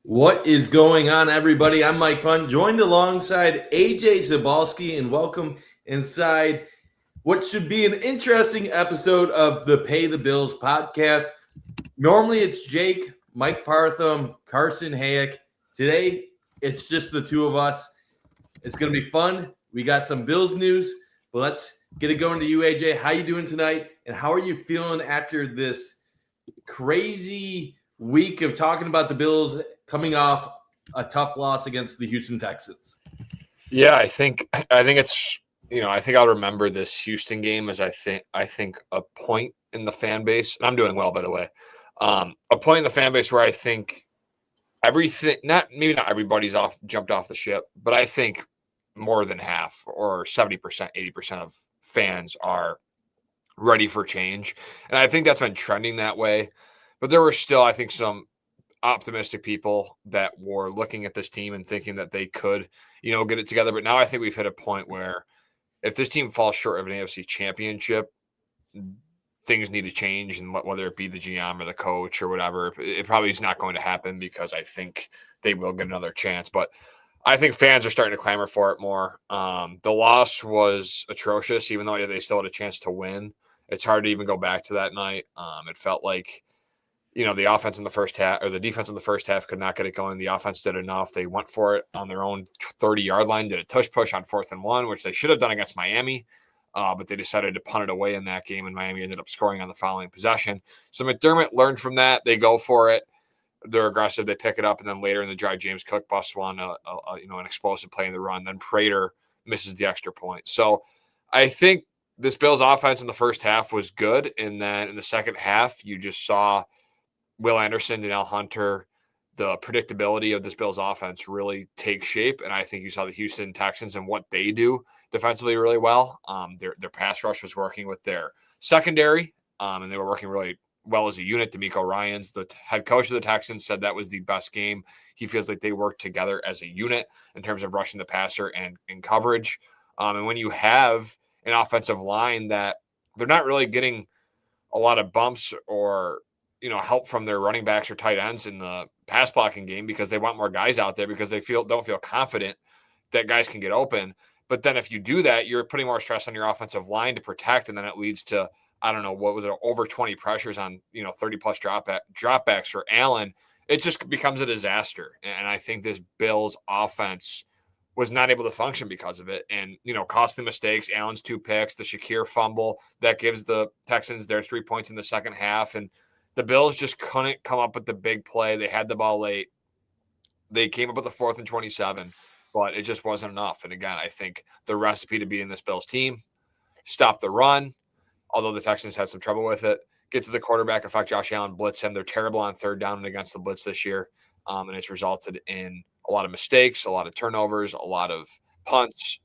What is going on, everybody? I'm Mike Pun, joined alongside AJ Zabalski, and welcome inside what should be an interesting episode of the Pay the Bills podcast. Normally it's Jake, Mike Partham, Carson Hayek. Today it's just the two of us. It's going to be fun. We got some Bills news, but let's get it going to you, AJ. How you doing tonight, and how are you feeling after this crazy week of talking about the Bills coming off a tough loss against the Houston Texans? Yeah, I think it's I think I'll remember this Houston game as I think a point in the fan base, and I'm doing well, by the way. A point in the fan base where I think everything, not everybody's jumped off the ship, but I think more than half or 70%, 80% of fans are ready for change. And I think that's been trending that way. But there were still, I think, some optimistic people that were looking at this team and thinking that they could, get it together. But now I think we've hit a point where if this team falls short of an AFC championship, things need to change. And whether it be the GM or the coach or whatever, it probably is not going to happen because I think they will get another chance. But I think fans are starting to clamor for it more. The loss was atrocious, even though they still had a chance to win. It's hard to even go back to that night. It felt like, the offense in the first half or the defense in the first half could not get it going. The offense did enough. They went for it on their own 30-yard line, did a tush push on 4th and 1, which they should have done against Miami, but they decided to punt it away in that game, and Miami ended up scoring on the following possession. So McDermott learned from that. They go for it. They're aggressive. They pick it up, and then later in the drive, James Cook busts one, an explosive play in the run. Then Prater misses the extra point. So I think this Bills offense in the first half was good, and then in the second half, you just saw Will Anderson, Danielle Hunter, the predictability of this Bills offense really take shape. And I think you saw the Houston Texans and what they do defensively really well. Their pass rush was working with their secondary, and they were working really well as a unit. D'Amico Ryans, the head coach of the Texans, said that was the best game. He feels like they worked together as a unit in terms of rushing the passer and in coverage. And when you have an offensive line that they're not really getting a lot of bumps or help from their running backs or tight ends in the pass blocking game because they want more guys out there because they don't feel confident that guys can get open. But then if you do that, you're putting more stress on your offensive line to protect, and then it leads to, over 20 pressures on 30 plus dropbacks for Allen. It just becomes a disaster. And I think this Bills offense was not able to function because of it. And, costly mistakes, Allen's 2 picks, the Shakir fumble, that gives the Texans their 3 points in the second half. And the Bills just couldn't come up with the big play. They had the ball late. They came up with the 4th and 27, but it just wasn't enough. And again, I think the recipe to beating this Bills team, stop the run, although the Texans had some trouble with it, get to the quarterback, affect Josh Allen, blitz him. They're terrible on third down and against the blitz this year. And it's resulted in a lot of mistakes, a lot of turnovers, a lot of punts.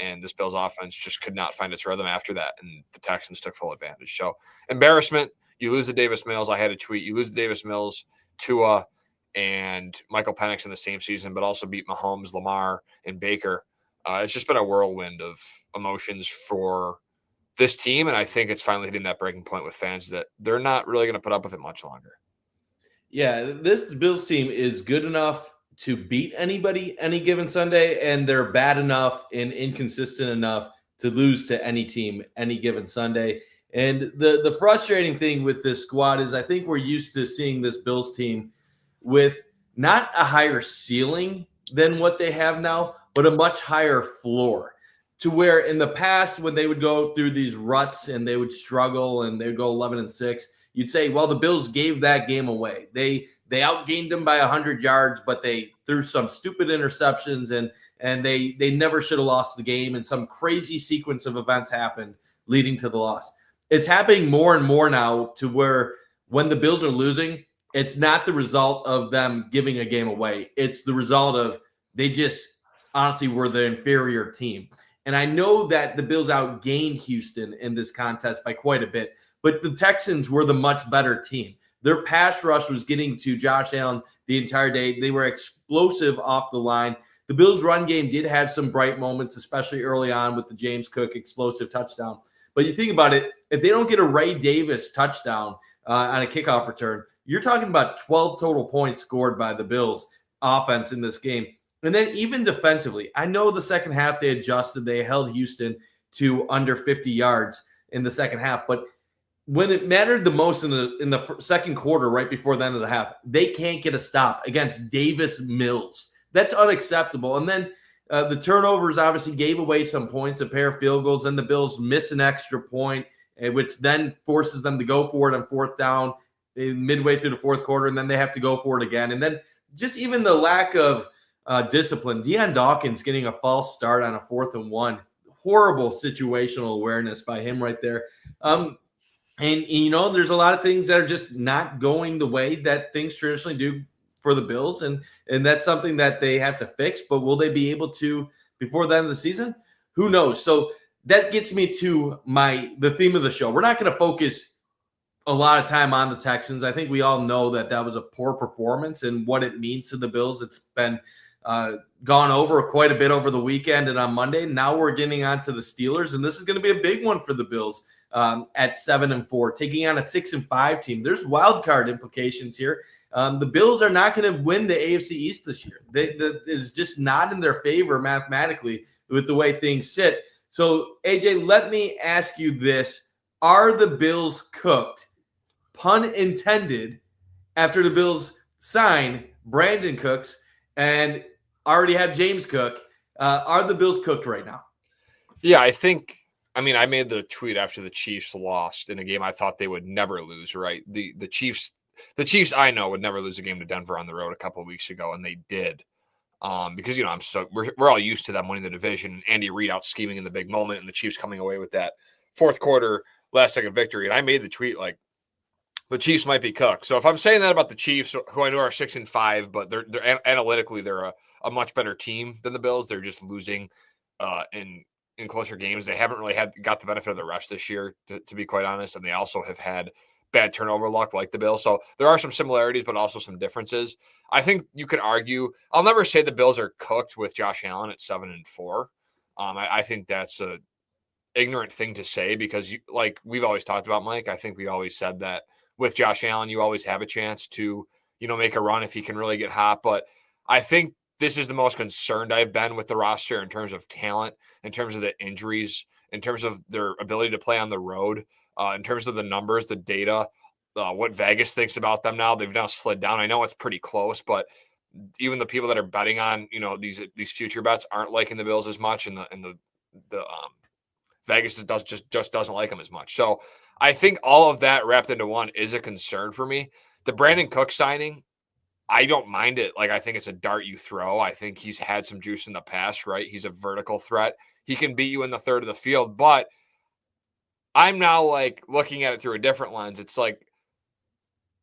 And this Bills offense just could not find its rhythm after that. And the Texans took full advantage. So embarrassment. You lose to Davis Mills. I had a tweet. You lose to Davis Mills, Tua, and Michael Penix in the same season, but also beat Mahomes, Lamar, and Baker. It's just been a whirlwind of emotions for this team, and I think it's finally hitting that breaking point with fans that they're not really going to put up with it much longer. Yeah, this Bills team is good enough to beat anybody any given Sunday, and they're bad enough and inconsistent enough to lose to any team any given Sunday. And the frustrating thing with this squad is I think we're used to seeing this Bills team with not a higher ceiling than what they have now, but a much higher floor, to where in the past when they would go through these ruts and they would struggle and they would go 11-6, you'd say, well, the Bills gave that game away. They outgained them by 100 yards, but they threw some stupid interceptions and they never should have lost the game, and some crazy sequence of events happened leading to the loss. It's happening more and more now to where when the Bills are losing, it's not the result of them giving a game away. It's the result of they just honestly were the inferior team. And I know that the Bills outgained Houston in this contest by quite a bit, but the Texans were the much better team. Their pass rush was getting to Josh Allen the entire day. They were explosive off the line. The Bills' run game did have some bright moments, especially early on with the James Cook explosive touchdown. But you think about it, if they don't get a Ray Davis touchdown on a kickoff return, you're talking about 12 total points scored by the Bills offense in this game. And then even defensively, I know the second half they adjusted. They held Houston to under 50 yards in the second half. But when it mattered the most in the second quarter, right before the end of the half, they can't get a stop against Davis Mills. That's unacceptable. And then the turnovers obviously gave away some points, a pair of field goals, and the Bills miss an extra point, which then forces them to go for it on fourth down midway through the fourth quarter, and then they have to go for it again. And then just even the lack of discipline. Deion Dawkins getting a false start on a 4th and 1. Horrible situational awareness by him right there. And, there's a lot of things that are just not going the way that things traditionally do for the Bills. And that's something that they have to fix. But will they be able to before the end of the season? Who knows? So that gets me to the theme of the show. We're not going to focus a lot of time on the Texans. I think we all know that was a poor performance and what it means to the Bills. It's been gone over quite a bit over the weekend and on Monday. Now we're getting on to the Steelers, and this is going to be a big one for the Bills at 7-4, taking on a 6-5 team. There's wild card implications here. The Bills are not going to win the AFC East this year. It is just not in their favor mathematically with the way things sit. So, AJ, let me ask you this. Are the Bills cooked, pun intended, after the Bills sign Brandin Cooks and already have James Cook? Are the Bills cooked right now? Yeah, I made the tweet after the Chiefs lost in a game I thought they would never lose, right? The Chiefs I know would never lose a game to Denver on the road a couple of weeks ago, and they did. Because we're all used to them winning the division, Andy Reid out scheming in the big moment, and the Chiefs coming away with that fourth quarter last second victory. And I made the tweet like the Chiefs might be cooked. So if I'm saying that about the Chiefs, who I know are 6-5, but they're analytically they're a much better team than the Bills. They're just losing in closer games. They haven't really got the benefit of the refs this year, to be quite honest, and they also have had bad turnover luck like the Bills. So there are some similarities, but also some differences. I think you could argue. I'll never say the Bills are cooked with Josh Allen at 7-4. I think that's a ignorant thing to say because, like we've always talked about, Mike. I think we always said that with Josh Allen, you always have a chance to make a run if he can really get hot. But I think this is the most concerned I've been with the roster in terms of talent, in terms of the injuries, in terms of their ability to play on the road, in terms of the numbers, the data, what Vegas thinks about them now. They've now slid down. I know it's pretty close, but even the people that are betting on these future bets aren't liking the Bills as much, and the Vegas just doesn't like them as much. So I think all of that wrapped into one is a concern for me. The Brandin Cooks signing, I don't mind it. Like, I think it's a dart you throw. I think he's had some juice in the past, right? He's a vertical threat. He can beat you in the third of the field, but I'm now like looking at it through a different lens. It's like,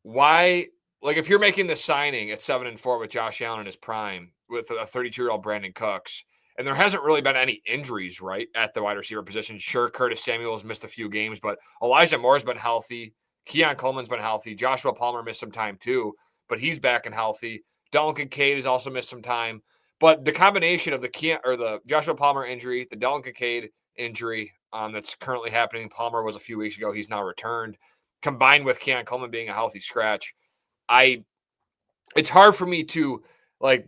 why? Like, if you're making the signing at 7-4 with Josh Allen in his prime, with a 32-year-old Brandin Cooks, and there hasn't really been any injuries, right, at the wide receiver position. Sure, Curtis Samuel has missed a few games, but Elijah Moore's been healthy. Keon Coleman's been healthy. Joshua Palmer missed some time too, but he's back and healthy. Dalton Kincaid has also missed some time. But the combination of the Joshua Palmer injury, the Dalton Kincaid injury that's currently happening. Palmer was a few weeks ago. He's now returned. Combined with Keon Coleman being a healthy scratch, it's hard for me to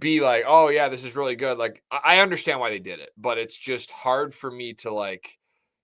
be like, oh yeah, this is really good. Like, I understand why they did it, but it's just hard for me to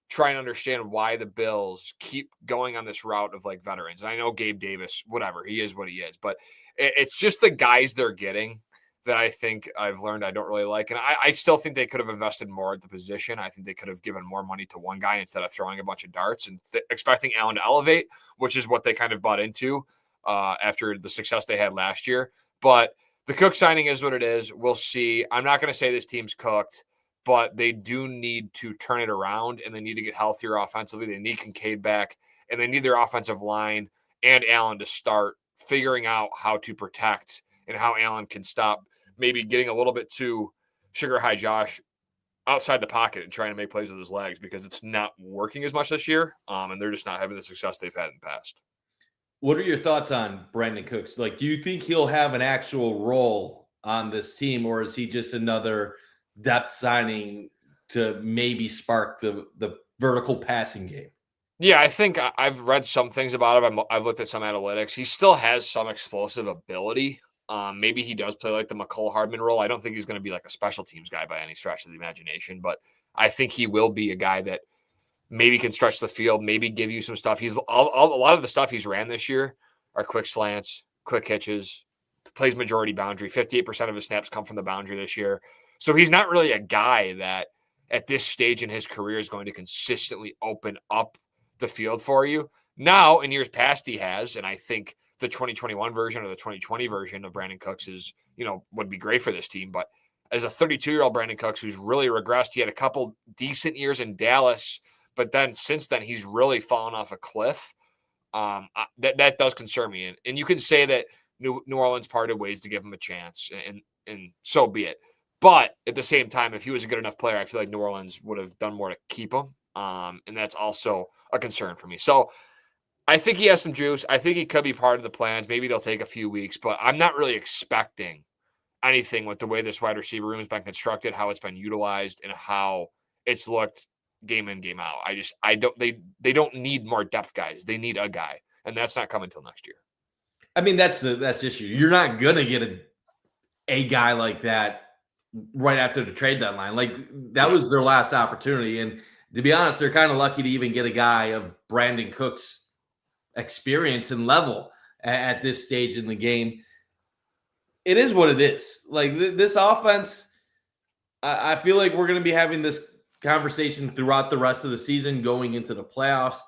try and understand why the Bills keep going on this route of veterans. And I know Gabe Davis, whatever, he is what he is, but it's just the guys they're getting that I think I've learned I don't really like. And I still think they could have invested more at the position. I think they could have given more money to one guy instead of throwing a bunch of darts and expecting Allen to elevate, which is what they kind of bought into after the success they had last year. But the Cook signing is what it is. We'll see. I'm not going to say this team's cooked, but they do need to turn it around, and they need to get healthier offensively. They need Kincaid back, and they need their offensive line and Allen to start figuring out how to protect and how Allen can stop maybe getting a little bit too sugar high Josh outside the pocket and trying to make plays with his legs, because it's not working as much this year, and they're just not having the success they've had in the past. What are your thoughts on Brandin Cooks? Do you think he'll have an actual role on this team, or is he just another depth signing to maybe spark the vertical passing game? Yeah, I think I've read some things about him. I've looked at some analytics. He still has some explosive ability. Maybe he does play like the McCole Hardman role. I don't think he's going to be like a special teams guy by any stretch of the imagination, but I think he will be a guy that maybe can stretch the field, maybe give you some stuff. He's a lot of the stuff he's ran this year are quick slants, quick hitches, plays majority boundary. 58% of his snaps come from the boundary this year. So he's not really a guy that at this stage in his career is going to consistently open up the field for you. Now, in years past, he has, and I think the 2021 version or the 2020 version of Brandin Cooks is, would be great for this team. But as a 32-year-old Brandin Cooks who's really regressed, he had a couple decent years in Dallas, but then since then he's really fallen off a cliff. That does concern me, and you can say that New Orleans parted ways to give him a chance, and so be it. But at the same time, if he was a good enough player, I feel like New Orleans would have done more to keep him. And that's also a concern for me. So I think he has some juice. I think he could be part of the plans. Maybe it'll take a few weeks, but I'm not really expecting anything with the way this wide receiver room has been constructed, how it's been utilized, and how it's looked game in, game out. They don't need more depth guys. They need a guy, and that's not coming until next year. I mean, that's the issue. You're not gonna get a guy like that right after the trade deadline. Like that was their last opportunity. And to be honest, they're kind of lucky to even get a guy of Brandin Cooks' experience and level at this stage in the game. It is what it is. Like this offense, I feel like we're going to be having this conversation throughout the rest of the season going into the playoffs.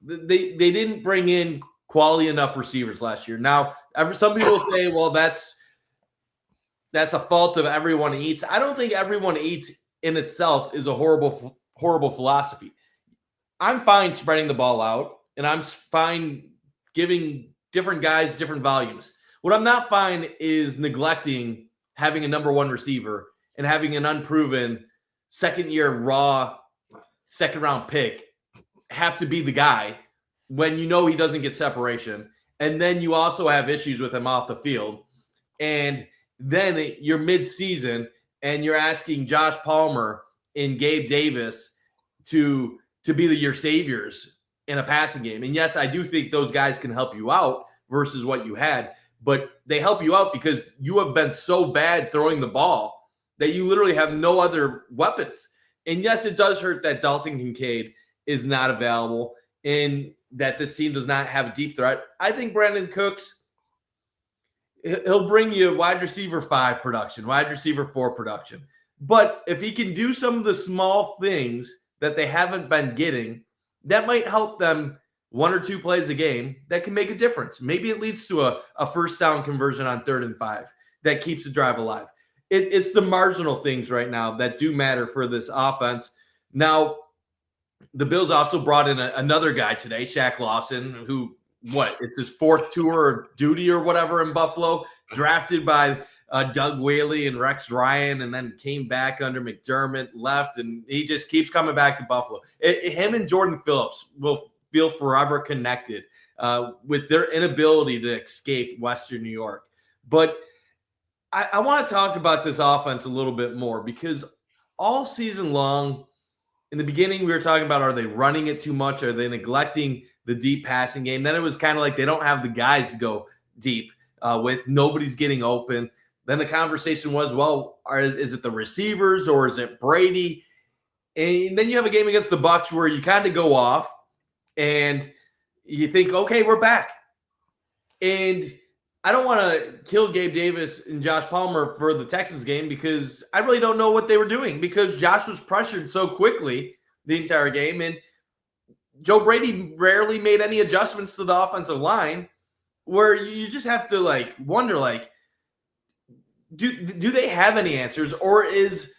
They didn't bring in quality enough receivers last year. Now, some people say, well, that's a fault of everyone eats. I don't think everyone eats in itself is a horrible philosophy. I'm fine spreading the ball out, and I'm fine giving different guys different volumes. What I'm not fine is neglecting having a number one receiver and having an unproven second-year raw second-round pick have to be the guy when you know he doesn't get separation. And then you also have issues with him off the field. And then you're mid-season and you're asking Josh Palmer and Gabe Davis to be your saviors in a passing game. And yes, I do think those guys can help you out versus what you had, but they help you out because you have been so bad throwing the ball that you literally have no other weapons. And yes, it does hurt that Dalton Kincaid is not available and that this team does not have a deep threat. I think Brandin Cooks, he'll bring you wide receiver 5 production, wide receiver 4 production. But if he can do some of the small things that they haven't been getting, that might help them 1 or 2 plays a game that can make a difference. Maybe it leads to a first down conversion on 3rd and 5 that keeps the drive alive. It's the marginal things right now that do matter for this offense. Now, the Bills also brought in another guy today, Shaq Lawson, who, it's his 4th tour of duty or whatever in Buffalo, drafted by Doug Whaley and Rex Ryan, and then came back under McDermott, left, and he just keeps coming back to Buffalo. Him and Jordan Phillips will feel forever connected with their inability to escape Western New York. But I want to talk about this offense a little bit more because all season long, in the beginning, we were talking about, are they running it too much? Are they neglecting the deep passing game? Then it was kind of like they don't have the guys to go deep with. Nobody's getting open. Then the conversation was, well, is it the receivers or is it Brady? And then you have a game against the Bucs where you kind of go off and you think, okay, we're back. And I don't want to kill Gabe Davis and Josh Palmer for the Texans game because I really don't know what they were doing because Josh was pressured so quickly the entire game. And Joe Brady rarely made any adjustments to the offensive line where you just have to wonder, do they have any answers, or is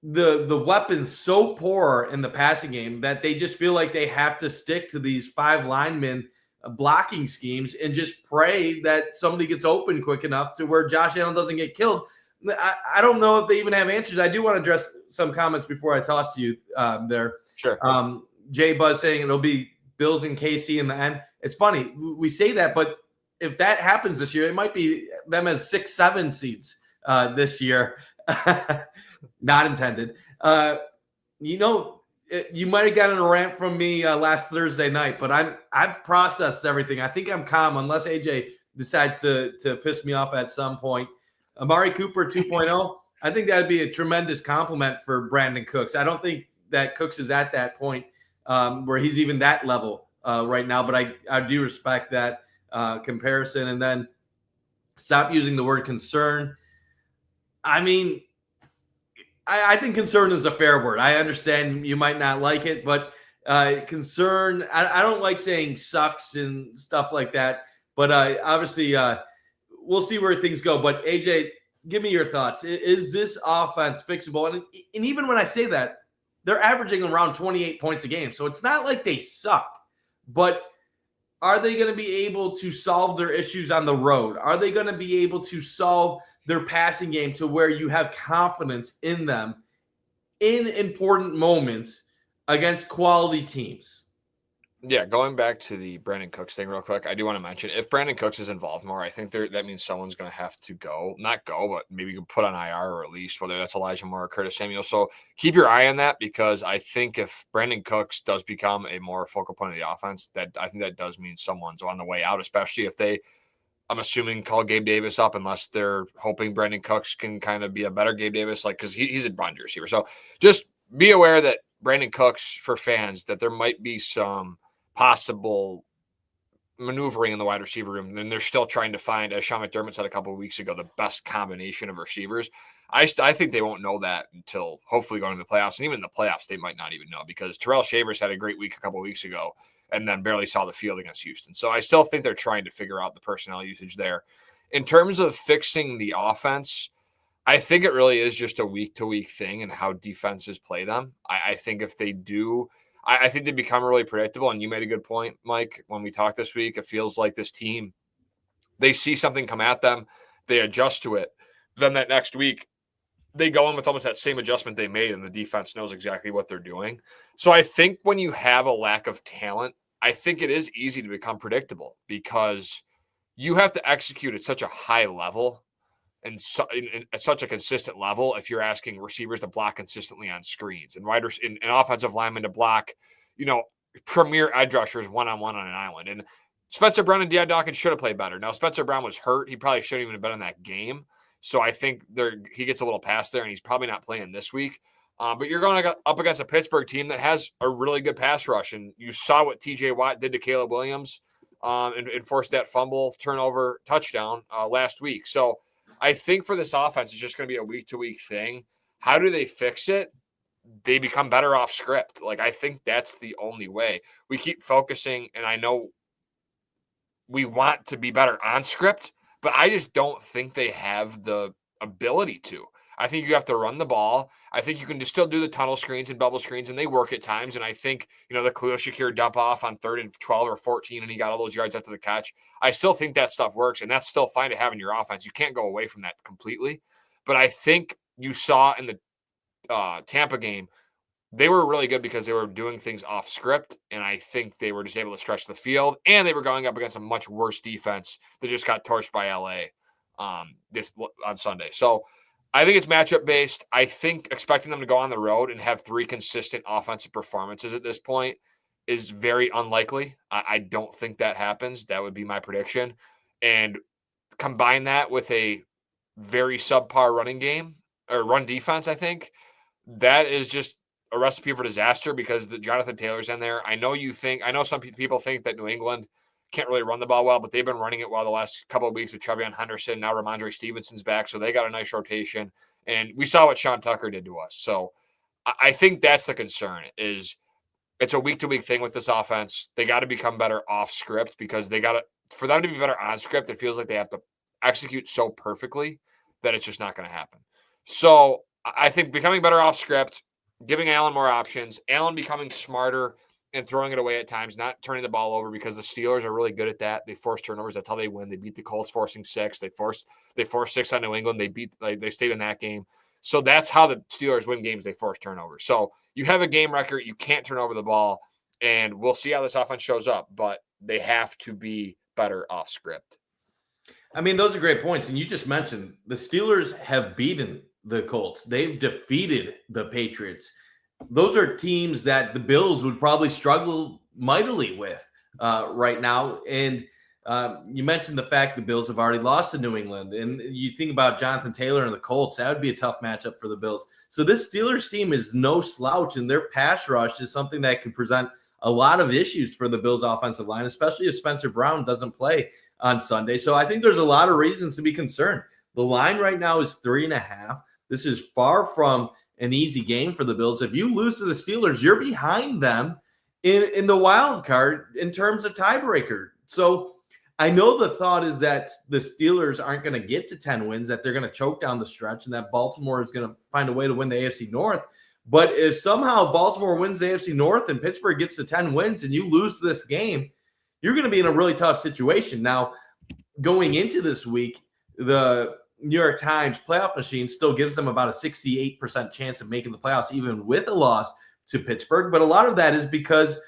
the weapons so poor in the passing game that they just feel like they have to stick to these 5 linemen blocking schemes and just pray that somebody gets open quick enough to where Josh Allen doesn't get killed? I don't know if they even have answers. I do want to address some comments before I toss to you there. Sure. Jay Buzz saying it'll be Bills and KC in the end. It's funny. We say that, but if that happens this year, it might be them as 6-7 seeds this year. Not intended. You might have gotten a rant from me last Thursday night, but I've processed everything. I think I'm calm unless AJ decides to piss me off at some point. Amari Cooper 2.0, I think that'd be a tremendous compliment for Brandin Cooks. I don't think that Cooks is at that point where he's even that level right now, but I do respect that comparison. And then stop using the word concern. I mean, I think concern is a fair word. I understand you might not like it, but concern, I don't like saying sucks and stuff like that. But obviously, we'll see where things go. But AJ, give me your thoughts. Is this offense fixable? And even when I say that, they're averaging around 28 points a game. So it's not like they suck. But are they going to be able to solve their issues on the road? Are they going to be able to solve their passing game to where you have confidence in them in important moments against quality teams? Yeah, going back to the Brandin Cooks thing real quick, I do want to mention if Brandin Cooks is involved more, I think that means someone's going to have to go, not go, but maybe you can put on IR or at least whether that's Elijah Moore or Curtis Samuel. So keep your eye on that because I think if Brandin Cooks does become a more focal point of the offense, that I think that does mean someone's on the way out, especially if they, I'm assuming, call Gabe Davis up unless they're hoping Brandin Cooks can kind of be a better Gabe Davis, like because he's a run receiver. So just be aware that Brandin Cooks, for fans, that there might be some possible maneuvering in the wide receiver room. Then they're still trying to find, as Sean McDermott said a couple of weeks ago, the best combination of receivers. I think they won't know that until hopefully going to the playoffs. And even in the playoffs, they might not even know because Terrell Shavers had a great week a couple of weeks ago and then barely saw the field against Houston. So I still think they're trying to figure out the personnel usage there. In terms of fixing the offense, I think it really is just a week-to-week thing and how defenses play them. I think if they do – I think they become really predictable. And you made a good point, Mike, when we talked this week. It feels like this team, they see something come at them, they adjust to it. Then that next week, they go in with almost that same adjustment they made, and the defense knows exactly what they're doing. So I think when you have a lack of talent, I think it is easy to become predictable because you have to execute at such a high level and at such a consistent level if you're asking receivers to block consistently on screens and riders and offensive linemen to block, premier edge rushers one-on-one on an island. And Spencer Brown and Deion Dawkins should have played better. Now, Spencer Brown was hurt. He probably shouldn't even have been in that game. So I think he gets a little pass there, and he's probably not playing this week. But you're going up against a Pittsburgh team that has a really good pass rush. And you saw what T.J. Watt did to Caleb Williams and forced that fumble, turnover, touchdown last week. So I think for this offense, it's just going to be a week-to-week thing. How do they fix it? They become better off script. Like, I think that's the only way. We keep focusing, and I know we want to be better on script, but I just don't think they have the ability to. I think you have to run the ball. I think you can just still do the tunnel screens and bubble screens, and they work at times. And I think, the Khalil Shakir dump off on 3rd and 12 or 14, and he got all those yards after the catch. I still think that stuff works, and that's still fine to have in your offense. You can't go away from that completely. But I think you saw in the Tampa game, they were really good because they were doing things off script, and I think they were just able to stretch the field, and they were going up against a much worse defense that just got torched by LA on Sunday. So I think it's matchup based. I think expecting them to go on the road and have 3 consistent offensive performances at this point is very unlikely. I don't think that happens. That would be my prediction. And combine that with a very subpar running game or run defense, I think that is just a recipe for disaster because the Jonathan Taylor's in there. I know some people think that New England can't really run the ball well, but they've been running it well the last couple of weeks with Trevion Henderson. Now Ramondre Stevenson's back, so they got a nice rotation. And we saw what Sean Tucker did to us. So I think that's the concern is it's a week-to-week thing with this offense. They got to become better off script because for them to be better on script, it feels like they have to execute so perfectly that it's just not going to happen. So I think becoming better off script, giving Allen more options, Allen becoming smarter and throwing it away at times, not turning the ball over because the Steelers are really good at that. They force turnovers. That's how they win. They beat the Colts forcing 6. They forced 6 on New England. They stayed in that game. So that's how the Steelers win games. They force turnovers. So you have a game record. You can't turn over the ball, and we'll see how this offense shows up, but they have to be better off script. I mean, those are great points. And you just mentioned the Steelers have beaten the Colts. They've defeated the Patriots. those are teams that the Bills would probably struggle mightily with right now. And you mentioned the fact the Bills have already lost to New England. And you think about Jonathan Taylor and the Colts, that would be a tough matchup for the Bills. So this Steelers team is no slouch, and their pass rush is something that can present a lot of issues for the Bills offensive line, especially if Spencer Brown doesn't play on Sunday. So I think there's a lot of reasons to be concerned. The line right now is 3.5. This is far from an easy game for the Bills. If you lose to the Steelers, you're behind them in the wild card in terms of tiebreaker. So I know the thought is that the Steelers aren't going to get to 10 wins, that they're going to choke down the stretch, and that Baltimore is going to find a way to win the AFC North. But if somehow Baltimore wins the AFC North and Pittsburgh gets to 10 wins and you lose this game, you're going to be in a really tough situation. Now, going into this week, the New York Times playoff machine still gives them about a 68% chance of making the playoffs, even with a loss to Pittsburgh. But a lot of that is because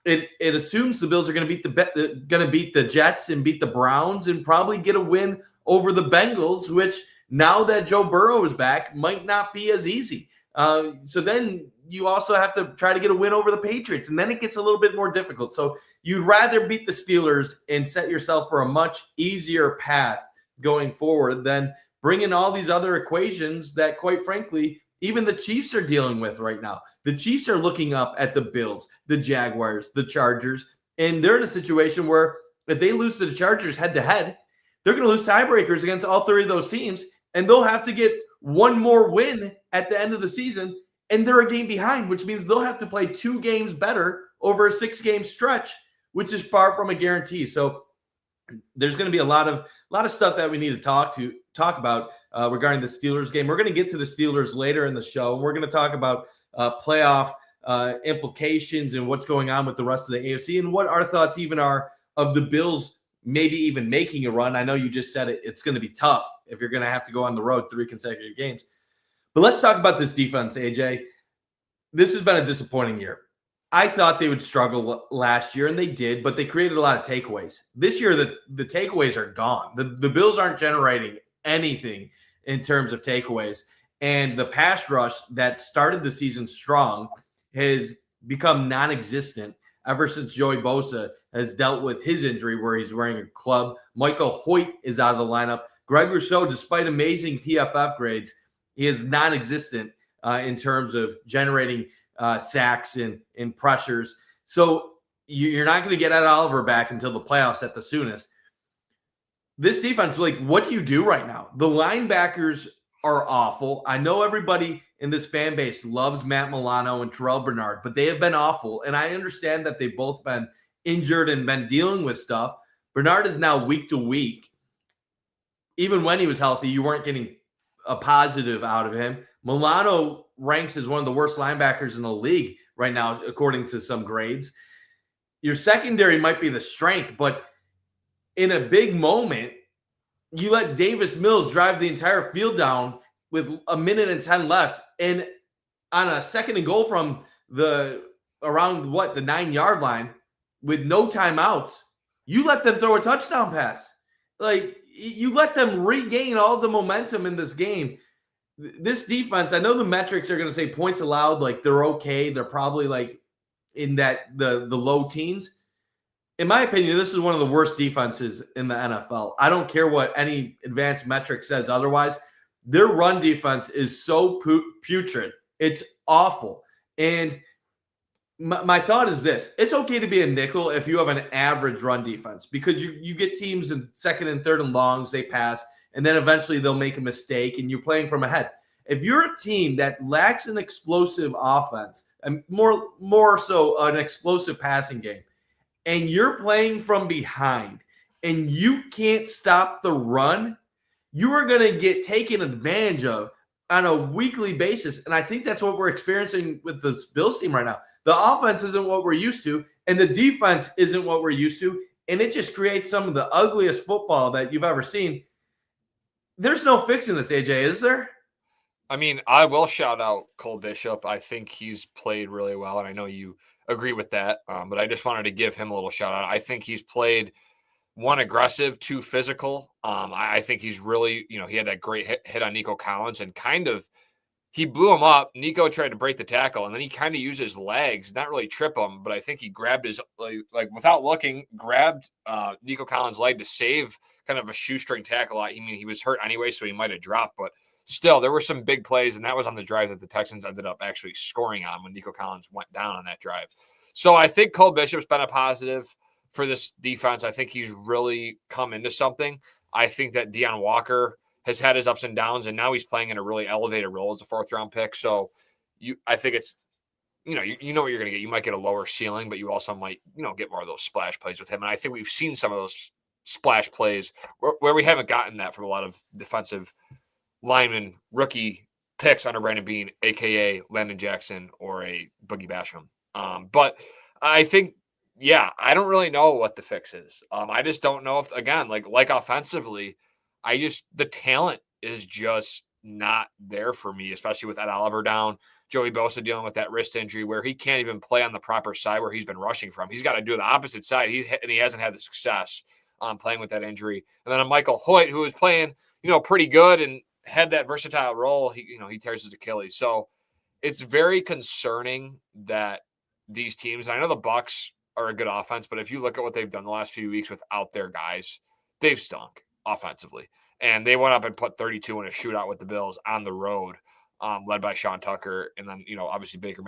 it assumes the Bills are going to beat the Jets and beat the Browns and probably get a win over the Bengals, which now that Joe Burrow is back might not be as easy. So then you also have to try to get a win over the Patriots, and then it gets a little bit more difficult. So you'd rather beat the Steelers and set yourself for a much easier path going forward than bring in all these other equations that, quite frankly, even the Chiefs are dealing with right now. The Chiefs are looking up at the Bills, the Jaguars, the Chargers, and they're in a situation where if they lose to the Chargers head-to-head, they're going to lose tiebreakers against all three of those teams, and they'll have to get one more win at the end of the season, and they're a game behind, which means they'll have to play 2 games better over a 6-game stretch, which is far from a guarantee. So there's going to be a lot of stuff that we need to talk about regarding the Steelers game. We're going to get to the Steelers later in the show, and we're going to talk about playoff implications and what's going on with the rest of the AFC and what our thoughts even are of the Bills maybe even making a run. I know you just said it's going to be tough if you're going to have to go on the road 3 consecutive games. But let's talk about this defense, AJ. This has been a disappointing year. I thought they would struggle last year, and they did, but they created a lot of takeaways. This year, the takeaways are gone. The Bills aren't generating anything in terms of takeaways, and the pass rush that started the season strong has become non-existent ever since Joey Bosa has dealt with his injury where he's wearing a club. Michael Hoyt is out of the lineup. Greg Rousseau, despite amazing PFF grades, he is non-existent in terms of generating sacks and pressures. So you're not going to get Ed Oliver back until the playoffs at the soonest. This defense, what do you do right now? The linebackers are awful. I know everybody in this fan base loves Matt Milano and Terrell Bernard, but they have been awful. And I understand that they've both been injured and been dealing with stuff. Bernard is now week to week. Even when he was healthy, you weren't getting a positive out of him. Milano ranks as one of the worst linebackers in the league right now, according to some grades. Your secondary might be the strength, but in a big moment, you let Davis Mills drive the entire field down with 1:10 left, and on a 2nd and goal from the 9-yard line with no timeouts, you let them throw a touchdown pass. You let them regain all the momentum in this game. This defense, I know the metrics are going to say points allowed, they're okay. They're probably in the low teens. In my opinion, this is one of the worst defenses in the NFL. I don't care what any advanced metric says otherwise. Their run defense is so putrid. It's awful. And my thought is this. It's okay to be a nickel if you have an average run defense because you get teams in 2nd and 3rd and longs, they pass, and then eventually they'll make a mistake and you're playing from ahead. If you're a team that lacks an explosive offense, and more so an explosive passing game, and you're playing from behind and you can't stop the run, you are going to get taken advantage of on a weekly basis. And I think that's what we're experiencing with the Bills team right now. The offense isn't what we're used to, and the defense isn't what we're used to. And it just creates some of the ugliest football that you've ever seen. There's no fixing this, AJ, is there? I mean, I will shout out Cole Bishop. I think he's played really well, and I know you agree with that, but I just wanted to give him a little shout out. I think he's played, 1, aggressive, 2, physical. I think he's really, he had that great hit on Nico Collins and kind of he blew him up. Nico tried to break the tackle, and then he kind of used his legs, not really trip him, but I think he grabbed his, like without looking, grabbed Nico Collins' leg to save kind of a shoestring tackle. I mean, he was hurt anyway, so he might have dropped, but still, there were some big plays, and that was on the drive that the Texans ended up actually scoring on when Nico Collins went down on that drive. So I think Cole Bishop's been a positive for this defense. I think he's really come into something. I think that Deion Walker has had his ups and downs, and now he's playing in a really elevated role as a 4th-round pick. So I think it's, you know what you're going to get. You might get a lower ceiling, but you also might, get more of those splash plays with him. And I think we've seen some of those splash plays where we haven't gotten that from a lot of defensive lineman rookie picks under Brandon Beane, aka Landon Jackson or a Boogie Basham. But I think, I don't really know what the fix is. I just don't know if, again, like offensively, the talent is just not there for me, especially with Ed Oliver down. Joey Bosa dealing with that wrist injury where he can't even play on the proper side where he's been rushing from. He's got to do the opposite side. And he hasn't had the success playing with that injury. And then a Michael Hoyt, who was playing, pretty good and had that versatile role, he tears his Achilles. So it's very concerning that these teams, and I know the Bucs are a good offense, but if you look at what they've done the last few weeks without their guys, they've stunk offensively. And they went up and put 32 in a shootout with the Bills on the road, led by Sean Tucker. And then, obviously Baker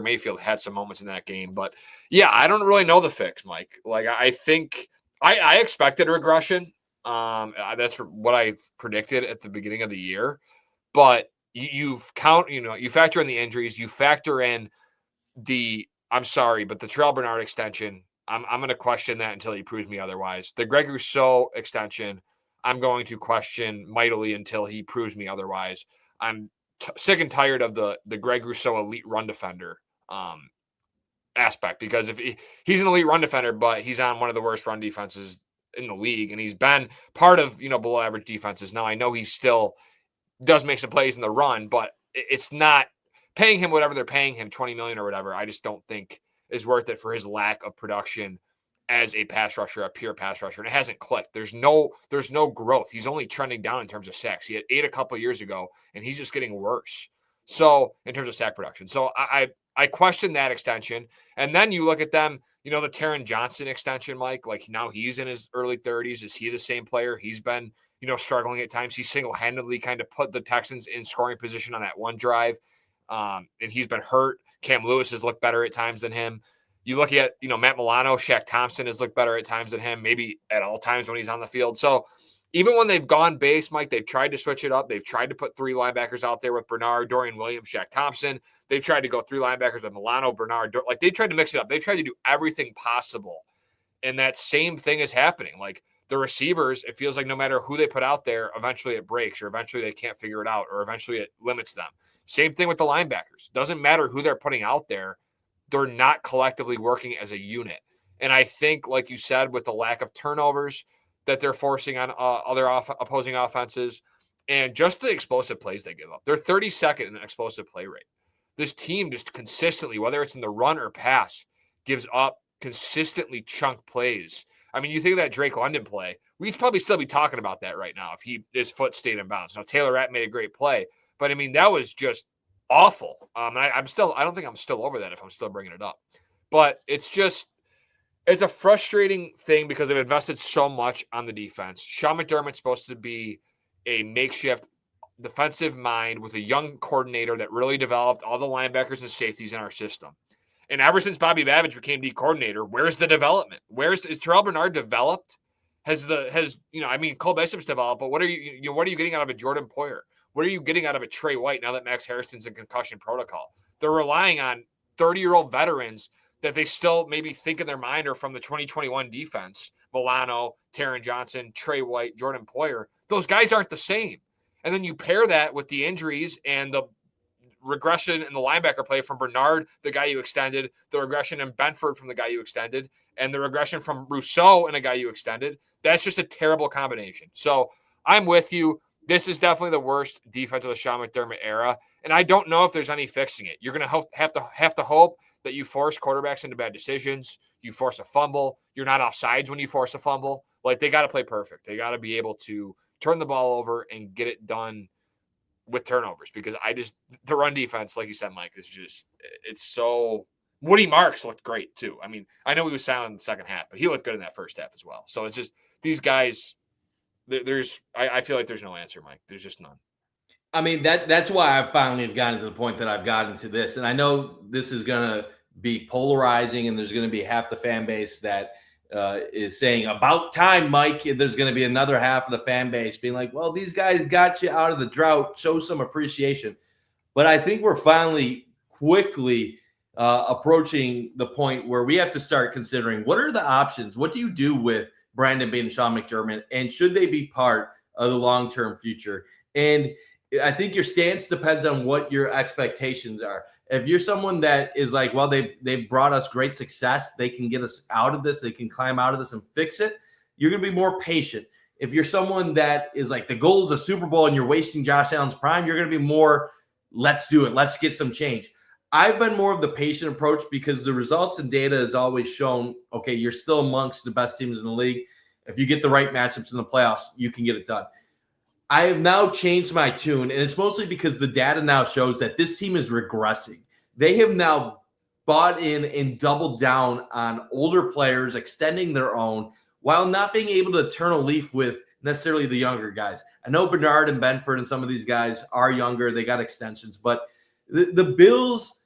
Mayfield had some moments in that game. But, I don't really know the fix, Mike. Like, I think I expected regression. That's what I predicted at the beginning of the year. But you factor in the injuries. You factor in the Terrell Bernard extension. I'm going to question that until he proves me otherwise. The Greg Rousseau extension, I'm going to question mightily until he proves me otherwise. I'm sick and tired of the Greg Rousseau elite run defender aspect, because if he's an elite run defender, but he's on one of the worst run defenses in the league, and he's been part of below average defenses. Now I know he still does make some plays in the run, but it's not paying him whatever they're paying him, $20 million or whatever. I just don't think is worth it for his lack of production as a pass rusher, a pure pass rusher. And it hasn't clicked. There's no growth. He's only trending down in terms of sacks. He had 8 a couple of years ago, and he's just getting worse. So in terms of sack production. So I question that extension. And then you look at them, the Taron Johnson extension, Mike, like now he's in his early 30s. Is he the same player? He's been, struggling at times. He single-handedly kind of put the Texans in scoring position on that one drive. And he's been hurt. Cam Lewis has looked better at times than him. You look at, Matt Milano, Shaq Thompson has looked better at times than him, maybe at all times when he's on the field. So even when they've gone base, Mike, they've tried to switch it up. They've tried to put 3 linebackers out there with Bernard, Dorian Williams, Shaq Thompson. They've tried to go 3 linebackers with Milano, Bernard. Like, they tried to mix it up. They tried to do everything possible. And that same thing is happening. Like, the receivers, it feels like no matter who they put out there, eventually it breaks, or eventually they can't figure it out, or eventually it limits them. Same thing with the linebackers. Doesn't matter who they're putting out there. They're not collectively working as a unit. And I think, like you said, with the lack of turnovers that they're forcing on other opposing offenses, and just the explosive plays they give up. They're 32nd in explosive play rate. This team just consistently, whether it's in the run or pass, gives up consistently chunk plays. I mean, you think of that Drake London play, we'd probably still be talking about that right now if his foot stayed in bounds. Now, Taylor Rapp made a great play, but I mean, that was just awful. I don't think I'm still over that if I'm still bringing it up. But it's a frustrating thing because they've invested so much on the defense. Sean McDermott's supposed to be a makeshift defensive mind with a young coordinator that really developed all the linebackers and safeties in our system. And ever since Bobby Babbage became D coordinator, where's the development? Is Terrell Bernard developed? Cole Bishop's developed, but what are you getting out of a Jordan Poyer? What are you getting out of a Trey White now that Max Harrison's in concussion protocol? They're relying on 30-year-old veterans that they still maybe think in their mind are from the 2021 defense. Milano, Taron Johnson, Trey White, Jordan Poyer. Those guys aren't the same. And then you pair that with the injuries and the regression in the linebacker play from Bernard, the guy you extended, the regression in Benford from the guy you extended, and the regression from Rousseau and a guy you extended. That's just a terrible combination. So I'm with you. This is definitely the worst defense of the Sean McDermott era, and I don't know if there's any fixing it. You're going to have to hope that you force quarterbacks into bad decisions. You force a fumble. You're not offsides when you force a fumble. Like, they got to play perfect. They got to be able to turn the ball over and get it done with turnovers because the run defense, like you said, Mike, is just it's so. Woody Marks looked great too. I mean, I know he was silent in the second half, but he looked good in that first half as well. So it's just these guys. I feel like there's no answer, Mike. There's just none. I mean, that's why I finally have gotten to the point that I've gotten to this. And I know this is going to be polarizing, and there's going to be half the fan base that is saying, about time, Mike. There's going to be another half of the fan base being like, well, these guys got you out of the drought. Show some appreciation. But I think we're finally quickly approaching the point where we have to start considering what are the options? What do you do with Brandin Beane and Sean McDermott? And should they be part of the long-term future? And I think your stance depends on what your expectations are. If you're someone that is like, well, they've brought us great success, they can get us out of this, they can climb out of this and fix it, you're going to be more patient. If you're someone that is like, the goal is a Super Bowl and you're wasting Josh Allen's prime, you're going to be more, let's do it, let's get some change. I've been more of the patient approach because the results and data has always shown, okay, you're still amongst the best teams in the league. If you get the right matchups in the playoffs, you can get it done. I have now changed my tune, and it's mostly because the data now shows that this team is regressing. They have now bought in and doubled down on older players, extending their own, while not being able to turn a leaf with necessarily the younger guys. I know Bernard and Benford and some of these guys are younger. They got extensions, but the Bills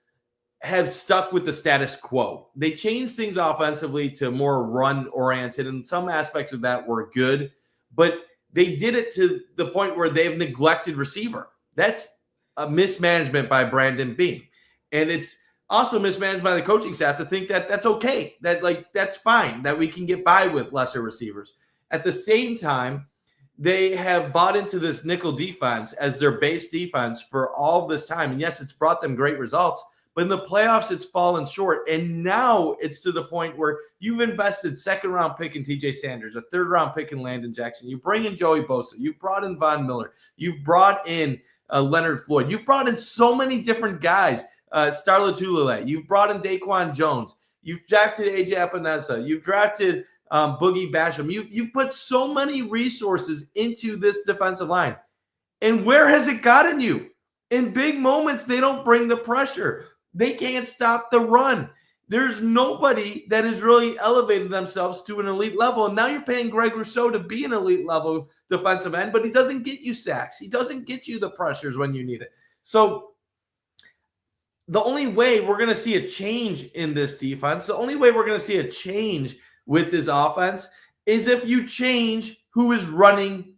have stuck with the status quo. They changed things offensively to more run-oriented, and some aspects of that were good, but they did it to the point where they've neglected receiver. That's a mismanagement by Brandin Beane. And it's also mismanaged by the coaching staff to think that that's okay, that that's fine, that we can get by with lesser receivers. At the same time, they have bought into this nickel defense as their base defense for all of this time. And yes, it's brought them great results, but in the playoffs, it's fallen short. And now it's to the point where you've invested second-round pick in TJ Sanders, a third-round pick in Landon Jackson. You bring in Joey Bosa. You've brought in Von Miller. You've brought in Leonard Floyd. You've brought in so many different guys. Star Lotulelei. You've brought in Daquan Jones. You've drafted AJ Epinesa. You've drafted Boogie Basham. You've put so many resources into this defensive line. And where has it gotten you? In big moments, they don't bring the pressure. They can't stop the run. There's nobody that has really elevated themselves to an elite level. And now you're paying Greg Rousseau to be an elite level defensive end, but he doesn't get you sacks. He doesn't get you the pressures when you need it. So the only way we're going to see a change in this defense, the only way we're going to see a change with this offense is if you change who is running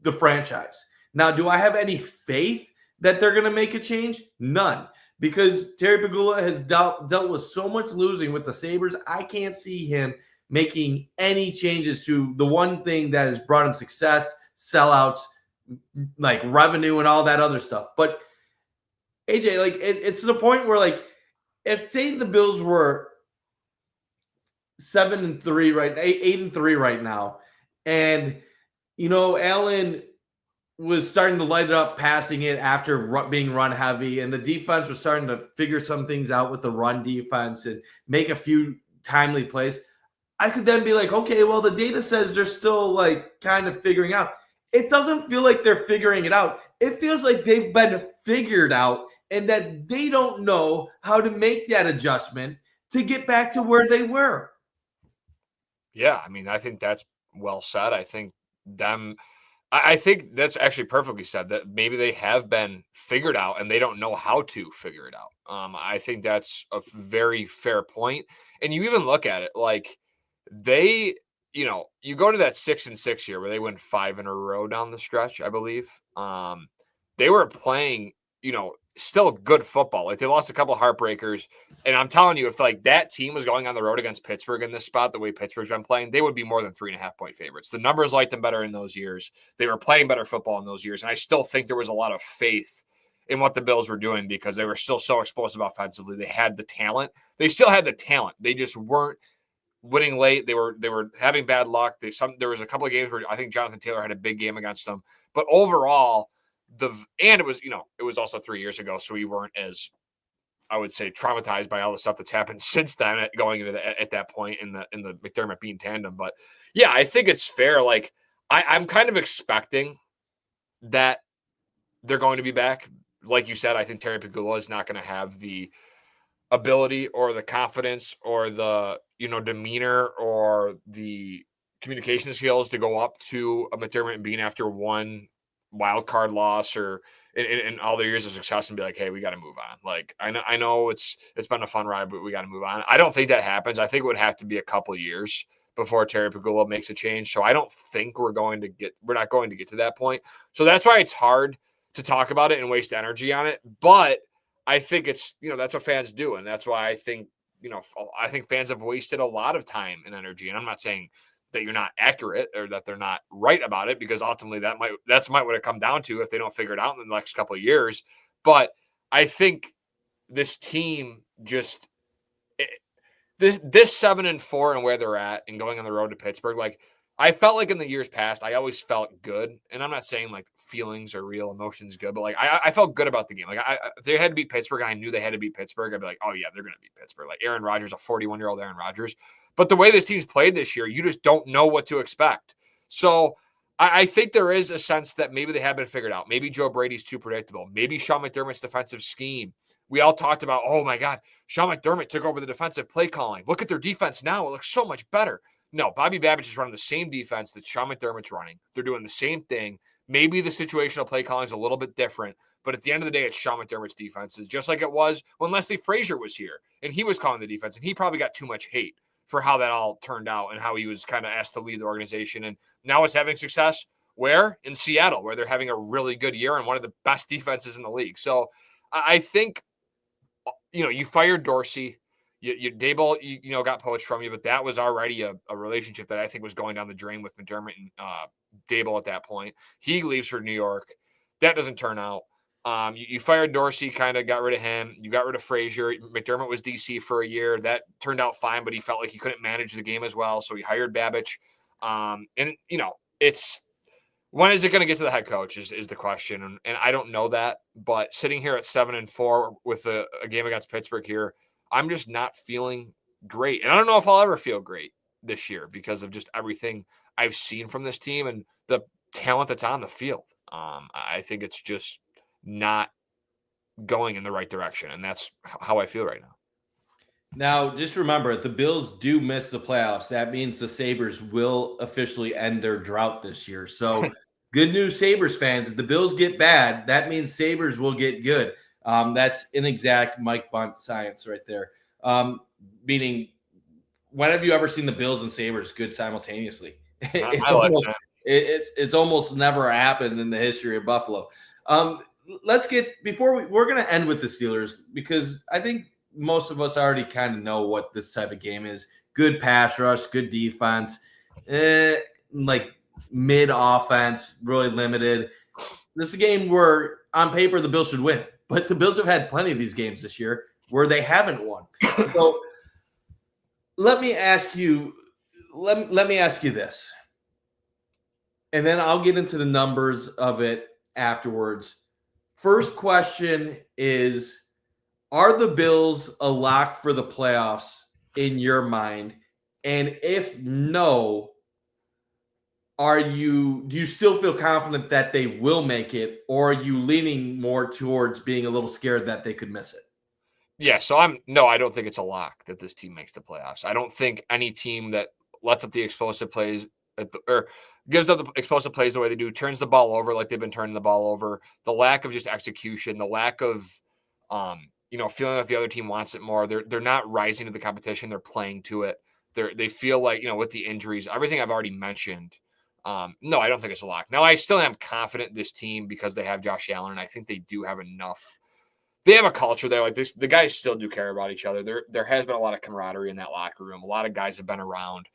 the franchise. Now, do I have any faith that they're going to make a change? None. Because Terry Pegula has dealt with so much losing with the Sabres, I can't see him making any changes to the one thing that has brought him success, sellouts, like revenue and all that other stuff. But AJ, like it's to the point where, like, if say the Bills were 7-3 right, 8-3 right now, and Allen was starting to light it up, passing it after being run heavy, and the defense was starting to figure some things out with the run defense and make a few timely plays, I could then be like, okay, well, the data says they're still like kind of figuring out. It doesn't feel like they're figuring it out. It feels like they've been figured out and that they don't know how to make that adjustment to get back to where they were. Yeah, I mean, I think that's well said. I think that's actually perfectly said, that maybe they have been figured out and they don't know how to figure it out. I think that's a very fair point. And you even look at it like you go to that 6-6 year where they went 5 in a row down the stretch, I believe. They were playing, still good football. Like they lost a couple heartbreakers. And I'm telling you, if like that team was going on the road against Pittsburgh in this spot, the way Pittsburgh's been playing, they would be more than 3.5 point favorites. The numbers liked them better in those years. They were playing better football in those years. And I still think there was a lot of faith in what the Bills were doing because they were still so explosive offensively. They had the talent. They still had the talent. They just weren't winning late. They were having bad luck. There was a couple of games where I think Jonathan Taylor had a big game against them. But overall, it was also 3 years ago, so we weren't as, I would say, traumatized by all the stuff that's happened since then, going into at that point in the McDermott Beane tandem. But yeah, I think it's fair. Like I'm kind of expecting that they're going to be back. Like you said, I think Terry Pegula is not going to have the ability or the confidence or the, demeanor or the communication skills to go up to a McDermott and Bean after one wild card loss or in all their years of success and be like, hey, we got to move on. Like, I know it's been a fun ride, but we got to move on. I don't think that happens. I think it would have to be a couple of years before Terry Pegula makes a change. So I don't think we're not going to get to that point. So that's why it's hard to talk about it and waste energy on it. But I think it's, that's what fans do. And that's why I think, I think fans have wasted a lot of time and energy. And I'm not saying that you're not accurate or that they're not right about it, because ultimately that's what it come down to if they don't figure it out in the next couple of years. But I think this team just this 7-4 and where they're at and going on the road to Pittsburgh, like I felt like in the years past, I always felt good. And I'm not saying like feelings or real emotions good, but like I felt good about the game. Like if they had to beat Pittsburgh and I knew they had to beat Pittsburgh, I'd be like, oh yeah, they're going to beat Pittsburgh. Like Aaron Rodgers, a 41-year-old Aaron Rodgers. But the way this team's played this year, you just don't know what to expect. So I think there is a sense that maybe they haven't figured out. Maybe Joe Brady's too predictable. Maybe Sean McDermott's defensive scheme. We all talked about, oh my God, Sean McDermott took over the defensive play calling. Look at their defense now. It looks so much better. No, Bobby Babbage is running the same defense that Sean McDermott's running. They're doing the same thing. Maybe the situational play calling is a little bit different, but at the end of the day, it's Sean McDermott's defense. It's just like it was when Leslie Frazier was here and he was calling the defense, and he probably got too much hate for how that all turned out and how he was kind of asked to lead the organization. And now it's having success where? In Seattle, where they're having a really good year and one of the best defenses in the league. So I think, you fired Dorsey. Daboll, got poached from you, but that was already a relationship that I think was going down the drain with McDermott and Daboll at that point. He leaves for New York. That doesn't turn out. You fired Dorsey, kind of got rid of him. You got rid of Frazier. McDermott was DC for a year. That turned out fine, but he felt like he couldn't manage the game as well, so he hired Babbage. It's when is it going to get to the head coach is the question, and I don't know that. But sitting here at 7-4 with a game against Pittsburgh here, I'm just not feeling great. And I don't know if I'll ever feel great this year because of just everything I've seen from this team and the talent that's on the field. I think it's just not going in the right direction. And that's how I feel right now. Now, just remember, if the Bills do miss the playoffs, that means the Sabres will officially end their drought this year. So good news, Sabres fans. If the Bills get bad, that means Sabres will get good. That's inexact Mike Bunt science right there. Meaning, when have you ever seen the Bills and Sabres good simultaneously? It's almost never happened in the history of Buffalo. We're going to end with the Steelers because I think most of us already kind of know what this type of game is. Good pass rush, good defense, like mid offense, really limited. This is a game where on paper the Bills should win. But the Bills have had plenty of these games this year where they haven't won. So let me ask you this. And then I'll get into the numbers of it afterwards. First question is, are the Bills a lock for the playoffs in your mind? And if no, do you still feel confident that they will make it, or are you leaning more towards being a little scared that they could miss it? Yeah, so I don't think it's a lock that this team makes the playoffs. I don't think any team that lets up the explosive plays or gives up the explosive plays the way they do, turns the ball over like they've been turning the ball over, the lack of just execution, the lack of feeling like the other team wants it more. They're not rising to the competition, they're playing to it. They feel like, with the injuries, everything I've already mentioned. No, I don't think it's a lock. Now, I still am confident in this team because they have Josh Allen, and I think they do have enough. They have a culture there. Like this, the guys still do care about each other. There has been a lot of camaraderie in that locker room. A lot of guys have been around.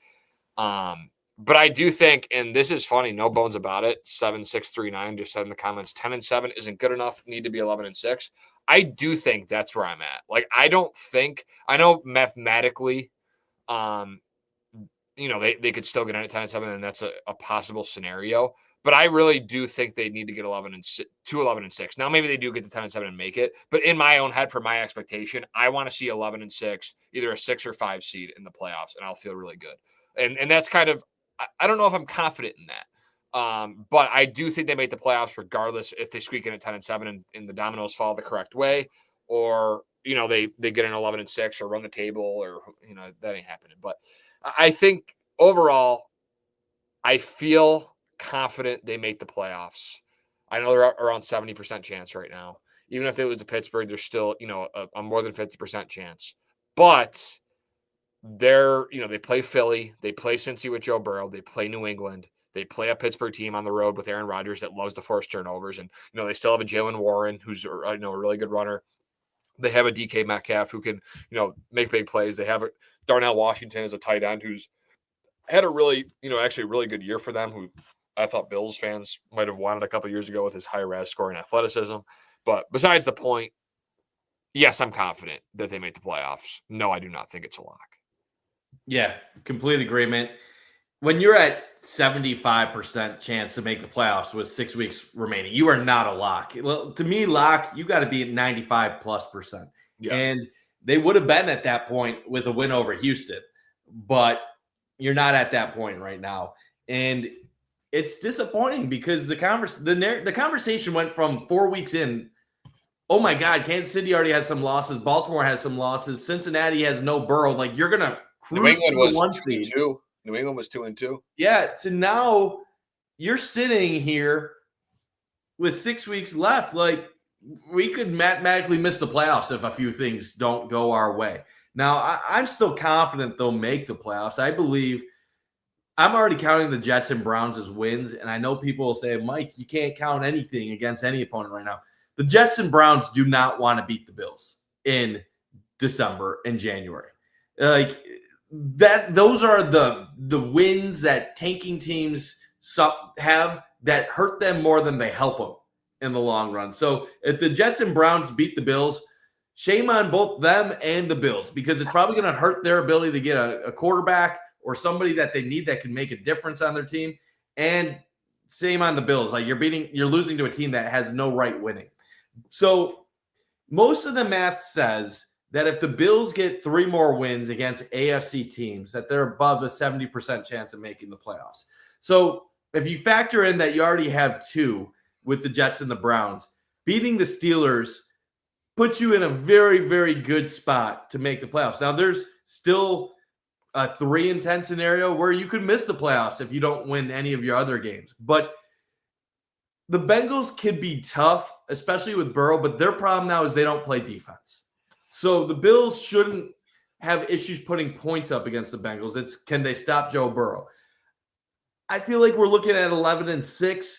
But I do think, and this is funny, no bones about it. 7639 just said in the comments, 10-7 isn't good enough. Need to be 11-6. I do think that's where I'm at. Like, I know mathematically, they could still get in at 10-7, and that's a possible scenario. But I really do think they need to get 11-6. Now, maybe they do get to 10-7 and make it. But in my own head, for my expectation, I want to see 11-6, either a 6 or 5 seed in the playoffs, and I'll feel really good. And that's kind of, I don't know if I'm confident in that. But I do think they make the playoffs regardless if they squeak in at 10-7 and the dominoes fall the correct way, or they get an 11-6 or run the table, or that ain't happening. But I think overall, I feel confident they make the playoffs. I know they're around 70% chance right now. Even if they lose to Pittsburgh, there's still a more than 50% chance. But they play Philly, they play Cincy with Joe Burrow, they play New England. They play a Pittsburgh team on the road with Aaron Rodgers that loves to force turnovers. And, they still have a Jalen Warren, who's, a really good runner. They have a DK Metcalf who can, make big plays. They have Darnell Washington as a tight end who's had a really, actually a really good year for them, who I thought Bills fans might have wanted a couple years ago with his high RAS scoring athleticism. But besides the point, yes, I'm confident that they make the playoffs. No, I do not think it's a lock. Yeah, complete agreement. When you're at 75% chance to make the playoffs with 6 weeks remaining, you are not a lock. Well, to me, lock, you got to be at 95+%. Yeah. And they would have been at that point with a win over Houston, but you're not at that point right now. And it's disappointing because the conversation went from 4 weeks in. Oh my God, Kansas City already had some losses. Baltimore has some losses. Cincinnati has no Burrow. Like, you're going to cruise to the 1 seed. New England was 2-2. Yeah, so now you're sitting here with 6 weeks left. Like, we could mathematically miss the playoffs if a few things don't go our way. Now, I'm still confident they'll make the playoffs. I believe I'm already counting the Jets and Browns as wins, and I know people will say, Mike, you can't count anything against any opponent right now. The Jets and Browns do not want to beat the Bills in December and January. Like, those are the wins that tanking teams have that hurt them more than they help them in the long run. So if the Jets and Browns beat the Bills, shame on both them and the Bills, because it's probably going to hurt their ability to get a quarterback or somebody that they need that can make a difference on their team. And same on the Bills. Like, you're losing to a team that has no right winning. So most of the math says that if the Bills get 3 more wins against AFC teams, that they're above a 70% chance of making the playoffs. So if you factor in that you already have 2 with the Jets and the Browns, beating the Steelers puts you in a very, very good spot to make the playoffs. Now, there's still a 3-10 scenario where you could miss the playoffs if you don't win any of your other games. But the Bengals could be tough, especially with Burrow, but their problem now is they don't play defense. So the Bills shouldn't have issues putting points up against the Bengals. It's, can they stop Joe Burrow? I feel like we're looking at 11-6,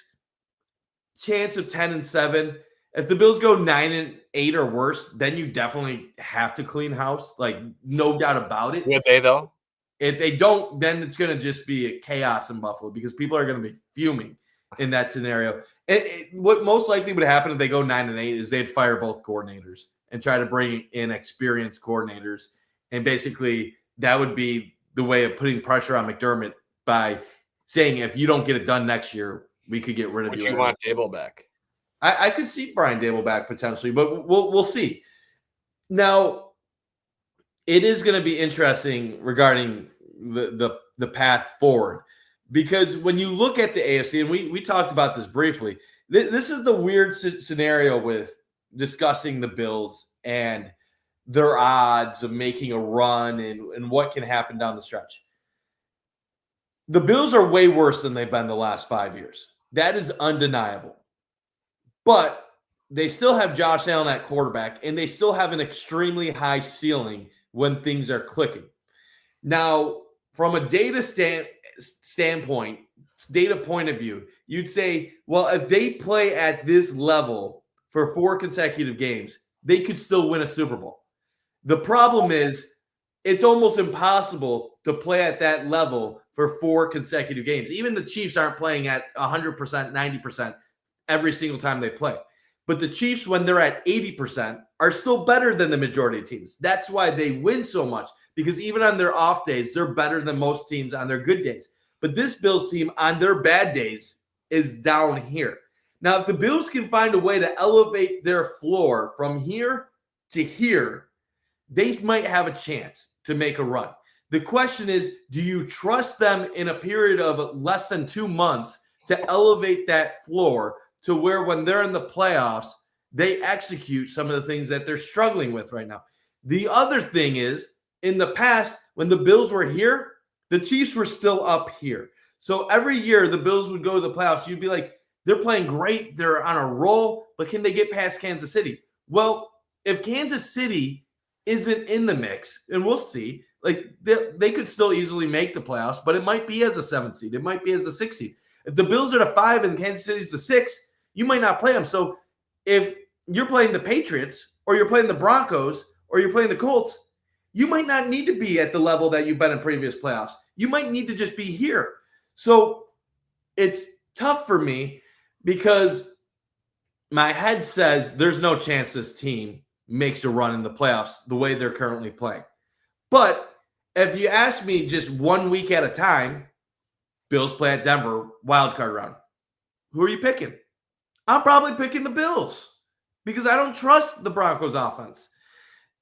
chance of 10-7. If the Bills go 9-8 or worse, then you definitely have to clean house. Like, no doubt about it. Would they, though? If they don't, then it's going to just be a chaos in Buffalo because people are going to be fuming in that scenario. What most likely would happen if they go 9-8 is they'd fire both coordinators and try to bring in experienced coordinators. And basically, that would be the way of putting pressure on McDermott by saying, if you don't get it done next year, we could get rid of you. Would you want Dable back? I could see Brian Dable back potentially, but we'll see. Now, it is going to be interesting regarding the path forward, because when you look at the AFC, and we talked about this briefly, this is the weird scenario with discussing the Bills and their odds of making a run and what can happen down the stretch. The Bills are way worse than they've been the last 5 years. That is undeniable. But they still have Josh Allen at quarterback, and they still have an extremely high ceiling when things are clicking. Now, from a data standpoint, data point of view, you'd say, well, if they play at this level for 4 consecutive games, they could still win a Super Bowl. The problem is it's almost impossible to play at that level for 4 consecutive games. Even the Chiefs aren't playing at 100%, 90% every single time they play. But the Chiefs, when they're at 80%, are still better than the majority of teams. That's why they win so much, because even on their off days, they're better than most teams on their good days. But this Bills team on their bad days is down here. Now, if the Bills can find a way to elevate their floor from here to here, they might have a chance to make a run. The question is, do you trust them in a period of less than 2 months to elevate that floor to where when they're in the playoffs, they execute some of the things that they're struggling with right now. The other thing is, in the past, when the Bills were here, the Chiefs were still up here. So every year the Bills would go to the playoffs. You'd be like, they're playing great. They're on a roll, but can they get past Kansas City? Well, if Kansas City isn't in the mix, and we'll see, like they could still easily make the playoffs, but it might be as a 7th seed. It might be as a 6th seed. If the Bills are the 5 and Kansas City's the 6, you might not play them. So if you're playing the Patriots or you're playing the Broncos or you're playing the Colts, you might not need to be at the level that you've been in previous playoffs. You might need to just be here. So it's tough for me because my head says there's no chance this team makes a run in the playoffs the way they're currently playing. But if you ask me just 1 week at a time, Bills play at Denver, wild card round. Who are you picking? I'm probably picking the Bills because I don't trust the Broncos offense.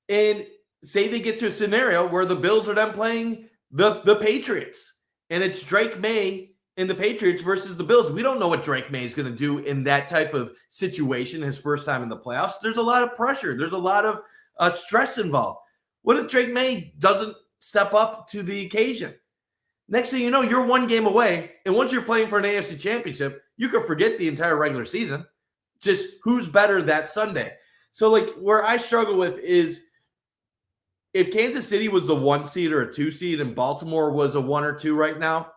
And say they get to a scenario where the Bills are then playing the Patriots, and it's Drake May and the Patriots versus the Bills. We don't know what Drake May is going to do in that type of situation his first time in the playoffs. There's a lot of pressure. There's a lot of stress involved. What if Drake May doesn't step up to the occasion? Next thing you know, you're 1 game away, and once you're playing for an AFC championship, you can forget the entire regular season. Just who's better that Sunday. So, like, where I struggle with is if Kansas City was the 1 seed or a 2 seed and Baltimore was a 1 or 2 right now,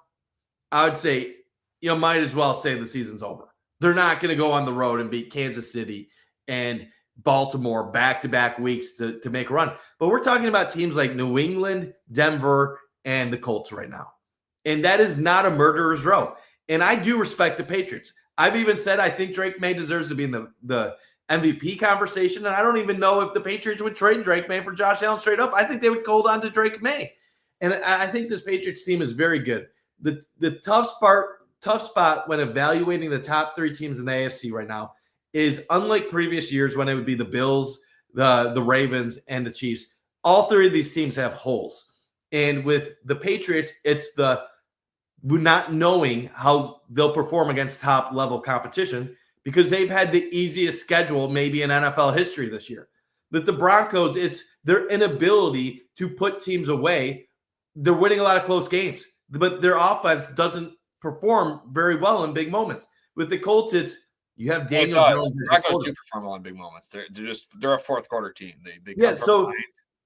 I would say, might as well say the season's over. They're not going to go on the road and beat Kansas City and Baltimore back-to-back weeks to make a run. But we're talking about teams like New England, Denver, and the Colts right now. And that is not a murderer's row. And I do respect the Patriots. I've even said I think Drake May deserves to be in the MVP conversation. And I don't even know if the Patriots would trade Drake May for Josh Allen straight up. I think they would hold on to Drake May. And I think this Patriots team is very good. The tough spot when evaluating the top 3 teams in the AFC right now is, unlike previous years when it would be the Bills, the Ravens, and the Chiefs, all 3 of these teams have holes. And with the Patriots, it's the not knowing how they'll perform against top-level competition because they've had the easiest schedule maybe in NFL history this year. But the Broncos, it's their inability to put teams away. They're winning a lot of close games, but their offense doesn't perform very well in big moments. With the Colts, it's you have Daniel Jones. The Broncos do perform well in big moments. They're a fourth quarter team. They come from behind.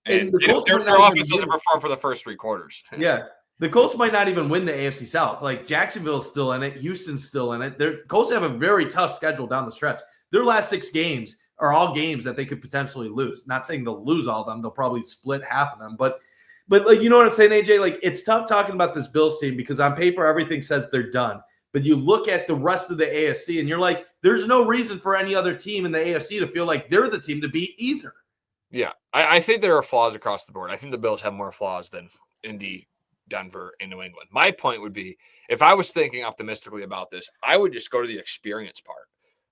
And their offense doesn't perform for the first 3 quarters. Yeah. The Colts might not even win the AFC South. Like, Jacksonville's still in it. Houston's still in it. The Colts have a very tough schedule down the stretch. Their last 6 games are all games that they could potentially lose. Not saying they'll lose all of them. They'll probably split half of them. But like, you know what I'm saying, AJ? Like, it's tough talking about this Bills team because on paper, everything says they're done. But you look at the rest of the AFC and you're like, there's no reason for any other team in the AFC to feel like they're the team to beat either. Yeah, I think there are flaws across the board. I think the Bills have more flaws than Indy, Denver, and New England. My point would be, if I was thinking optimistically about this, I would just go to the experience part.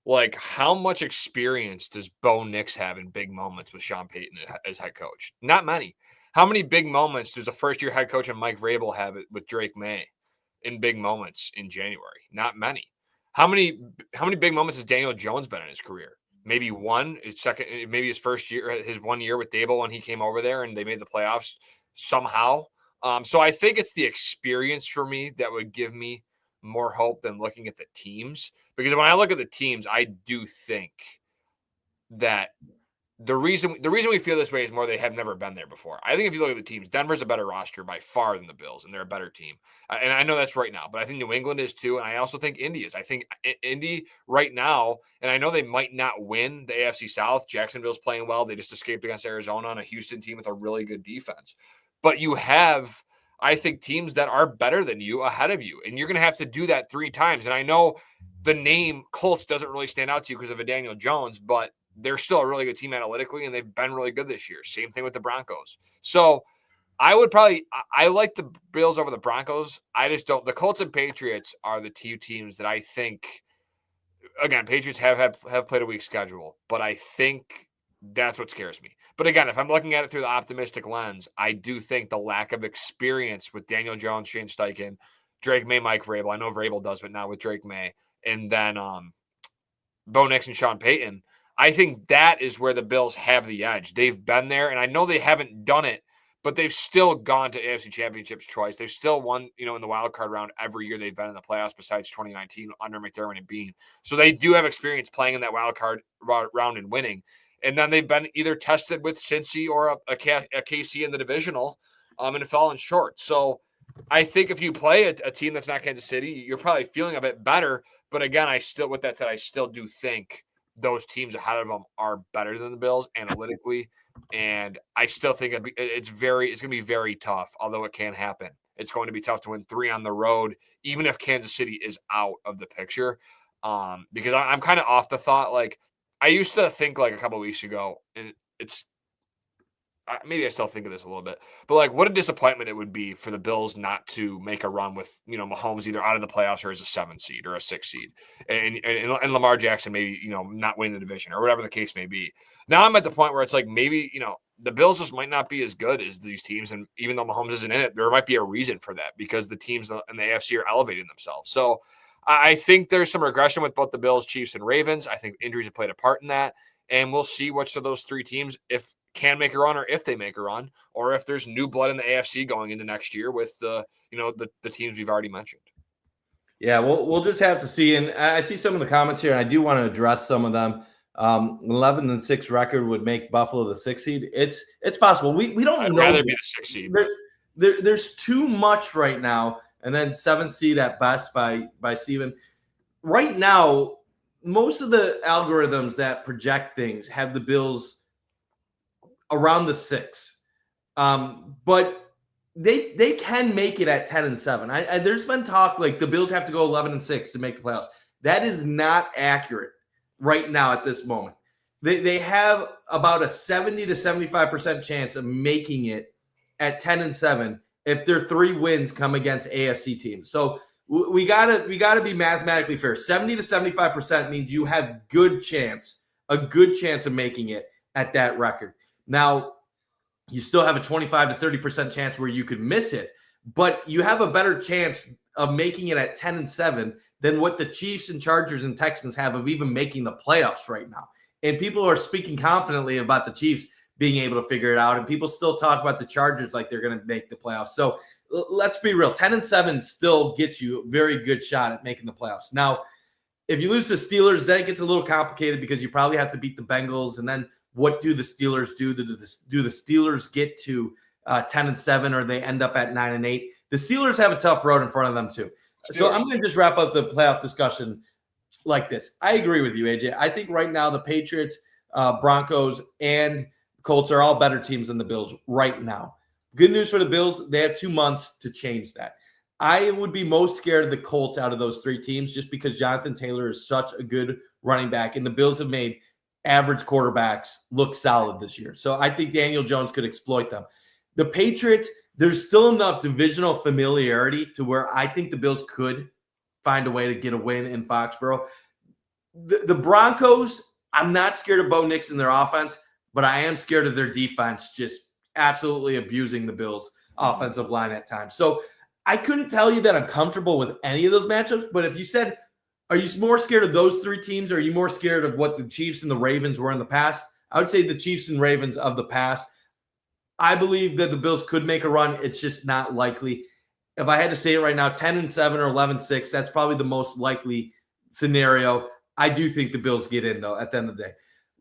Like, how much experience does Bo Nix have in big moments with Sean Payton as head coach? Not many. How many big moments does a first-year head coach and Mike Vrabel have with Drake May in big moments in January? Not many. How many big moments has Daniel Jones been in his career? Maybe one, maybe his first year, his 1 year with Dable when he came over there and they made the playoffs somehow. So I think it's the experience for me that would give me more hope than looking at the teams. Because when I look at the teams, I do think that the reason we feel this way is more they have never been there before. I think if you look at the teams, Denver's a better roster by far than the Bills, and they're a better team. And I know that's right now, but I think New England is too, and I also think Indy is. I think Indy right now, and I know they might not win the AFC South. Jacksonville's playing well. They just escaped against Arizona on a Houston team with a really good defense. But you have, I think, teams that are better than you ahead of you, and you're going to have to do that 3 times. And I know the name Colts doesn't really stand out to you because of a Daniel Jones, but they're still a really good team analytically, and they've been really good this year. Same thing with the Broncos. So I like the Bills over the Broncos. I just don't. The Colts and Patriots are the 2 teams that I think, again, Patriots have played a weak schedule, but I think that's what scares me. But again, if I'm looking at it through the optimistic lens, I do think the lack of experience with Daniel Jones, Shane Steichen, Drake May, Mike Vrabel. I know Vrabel does, but now with Drake May. And then Bo Nix and Sean Payton. I think that is where the Bills have the edge. They've been there, and I know they haven't done it, but they've still gone to AFC Championships twice. They've still won, in the wild card round every year they've been in the playoffs besides 2019 under McDermott and Bean. So they do have experience playing in that wild card round and winning. And then they've been either tested with Cincy or a KC in the divisional and fallen short. So I think if you play a team that's not Kansas City, you're probably feeling a bit better. But again, with that said, I still do think those teams ahead of them are better than the Bills analytically. And I still think it's going to be very tough, although it can happen. It's going to be tough to win 3 on the road, even if Kansas City is out of the picture. Because I'm kind of off the thought. Like, I used to think like a couple of weeks ago, and it's maybe I still think of this a little bit, but like what a disappointment it would be for the Bills not to make a run with, Mahomes either out of the playoffs or as a 7 seed or a 6 seed and Lamar Jackson, maybe, not winning the division or whatever the case may be. Now I'm at the point where it's like, maybe, the Bills just might not be as good as these teams. And even though Mahomes isn't in it, there might be a reason for that because the teams in the AFC are elevating themselves. So I think there's some regression with both the Bills, Chiefs, and Ravens. I think injuries have played a part in that. And we'll see which of those 3 teams, if can make a run or if they make a run, or if there's new blood in the AFC going into next year with the teams we've already mentioned. Yeah, we'll just have to see. And I see some of the comments here, and I do want to address some of them. 11-6 record would make Buffalo the 6 seed. It's possible. We don't I'd know. rather be the 6 seed. There's too much right now, and then 7th seed at best by Steven. Right now, most of the algorithms that project things have the Bills around the 6. But they can make it at 10-7. There's been talk like the Bills have to go 11-6 to make the playoffs. That is not accurate right now at this moment. They have about a 70 to 75% chance of making it at 10-7 if their 3 wins come against AFC teams. So we gotta be mathematically fair. 70 to 75% means you have a good chance of making it at that record. Now, you still have a 25 to 30% chance where you could miss it, but you have a better chance of making it at 10-7 than what the Chiefs and Chargers and Texans have of even making the playoffs right now. And people are speaking confidently about the Chiefs being able to figure it out, and people still talk about the Chargers like they're going to make the playoffs. So let's be real. 10-7 still gets you a very good shot at making the playoffs. Now, if you lose to Steelers, then it gets a little complicated because you probably have to beat the Bengals, and then what do the Steelers do? Do the Steelers get to 10-7 or they end up at 9-8? The Steelers have a tough road in front of them too. So I'm going to just wrap up the playoff discussion like this. I agree with you, AJ. I think right now the Patriots, Broncos, and Colts are all better teams than the Bills right now. Good news for the Bills, they have 2 months to change that. I would be most scared of the Colts out of those 3 teams just because Jonathan Taylor is such a good running back, and the Bills have made average quarterbacks look solid this year. So I think Daniel Jones could exploit them. The Patriots, there's still enough divisional familiarity to where I think the Bills could find a way to get a win in Foxborough. The Broncos, I'm not scared of Bo Nix and their offense, but I am scared of their defense just absolutely abusing the Bills' offensive line at times. So I couldn't tell you that I'm comfortable with any of those matchups, but if you said, are you more scared of those 3 teams, or are you more scared of what the Chiefs and the Ravens were in the past? I would say the Chiefs and Ravens of the past. I believe that the Bills could make a run. It's just not likely. If I had to say it right now, 10-7 or 11-6, that's probably the most likely scenario. I do think the Bills get in, though, at the end of the day.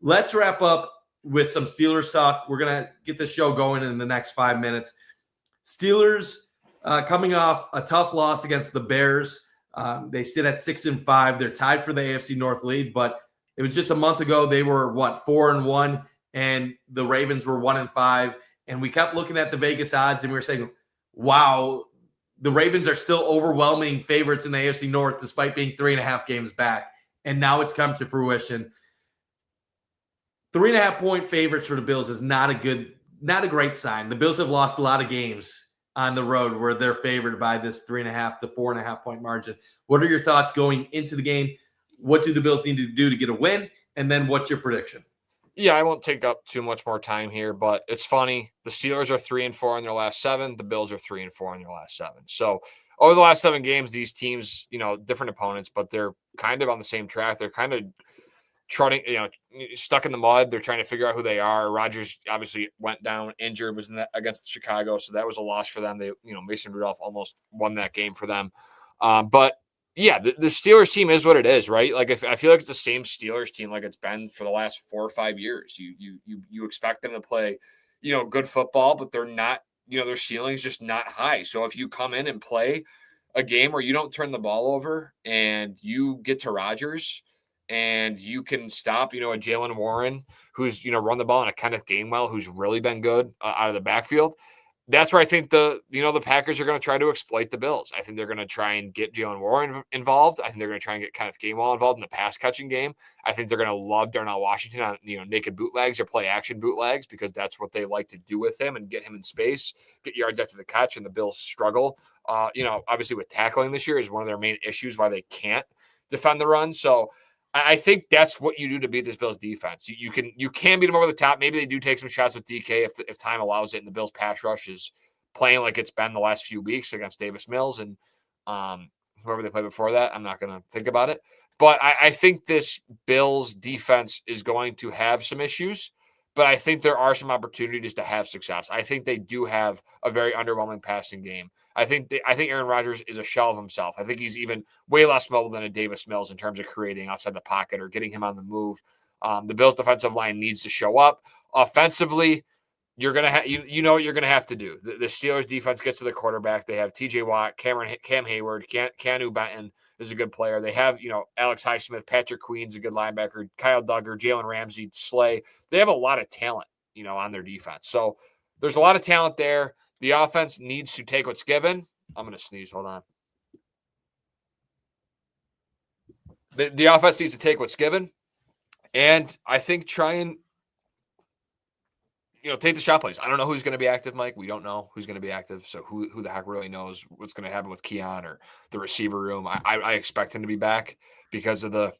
Let's wrap up with some Steelers talk. We're going to get the show going in the next 5 minutes. Steelers coming off a tough loss against the Bears. They sit at 6-5. They're tied for the AFC North lead, but it was just a month ago. They were 4-1, and the Ravens were 1-5. And we kept looking at the Vegas odds, and we were saying, wow, the Ravens are still overwhelming favorites in the AFC North despite being 3.5 games back. And now it's come to fruition. 3.5-point favorites for the Bills is not a great sign. The Bills have lost a lot of games on the road where they're favored by this 3.5 to 4.5-point margin. What are your thoughts going into the game? What do the Bills need to do to get a win? And then what's your prediction? Yeah, I won't take up too much more time here, but it's funny. The Steelers are 3-4 in their last 7. The Bills are 3-4 in their last 7. So over the last 7 games, these teams, different opponents, but they're kind of on the same track. They're kind of trotting, stuck in the mud. They're trying to figure out who they are. Rodgers obviously went down injured, was against Chicago, so that was a loss for them. They, Mason Rudolph almost won that game for them. But yeah, the Steelers team is what it is, right? Like, if I feel like it's the same Steelers team like it's been for the last 4 or 5 years. You expect them to play, good football, but they're not. Their ceiling's just not high. So if you come in and play a game where you don't turn the ball over and you get to Rodgers and you can stop, a Jalen Warren who's, run the ball, and a Kenneth Gainwell who's really been good out of the backfield. That's where I think the Packers are going to try to exploit the Bills. I think they're going to try and get Jalen Warren involved. I think they're going to try and get Kenneth Gainwell involved in the pass catching game. I think they're going to love Darnell Washington on, naked bootlegs or play action bootlegs, because that's what they like to do with him and get him in space, get yards after the catch. And the Bills struggle, obviously with tackling this year is one of their main issues why they can't defend the run. So I think that's what you do to beat this Bills defense. You can beat them over the top. Maybe they do take some shots with DK if time allows it, and the Bills pass rush is playing like it's been the last few weeks against Davis Mills and whoever they played before that. I'm not going to think about it. But I think this Bills defense is going to have some issues, but I think there are some opportunities to have success. I think they do have a very underwhelming passing game. I think Aaron Rodgers is a shell of himself. I think he's even way less mobile than a Davis Mills in terms of creating outside the pocket or getting him on the move. The Bills' defensive line needs to show up. Offensively, you're gonna have what you're gonna have to do. The Steelers' defense gets to the quarterback. They have T.J. Watt, Cam Hayward, Canu Benton is a good player. They have Alex Highsmith, Patrick Queen's a good linebacker, Kyle Duggar, Jalen Ramsey, Slay. They have a lot of talent, on their defense. So there's a lot of talent there. The offense needs to take what's given. I'm going to sneeze. Hold on. The offense needs to take what's given. And I think try and, take the shot plays. I don't know who's going to be active, Mike. We don't know who's going to be active. So who the heck really knows what's going to happen with Keon or the receiver room? I expect him to be back because of the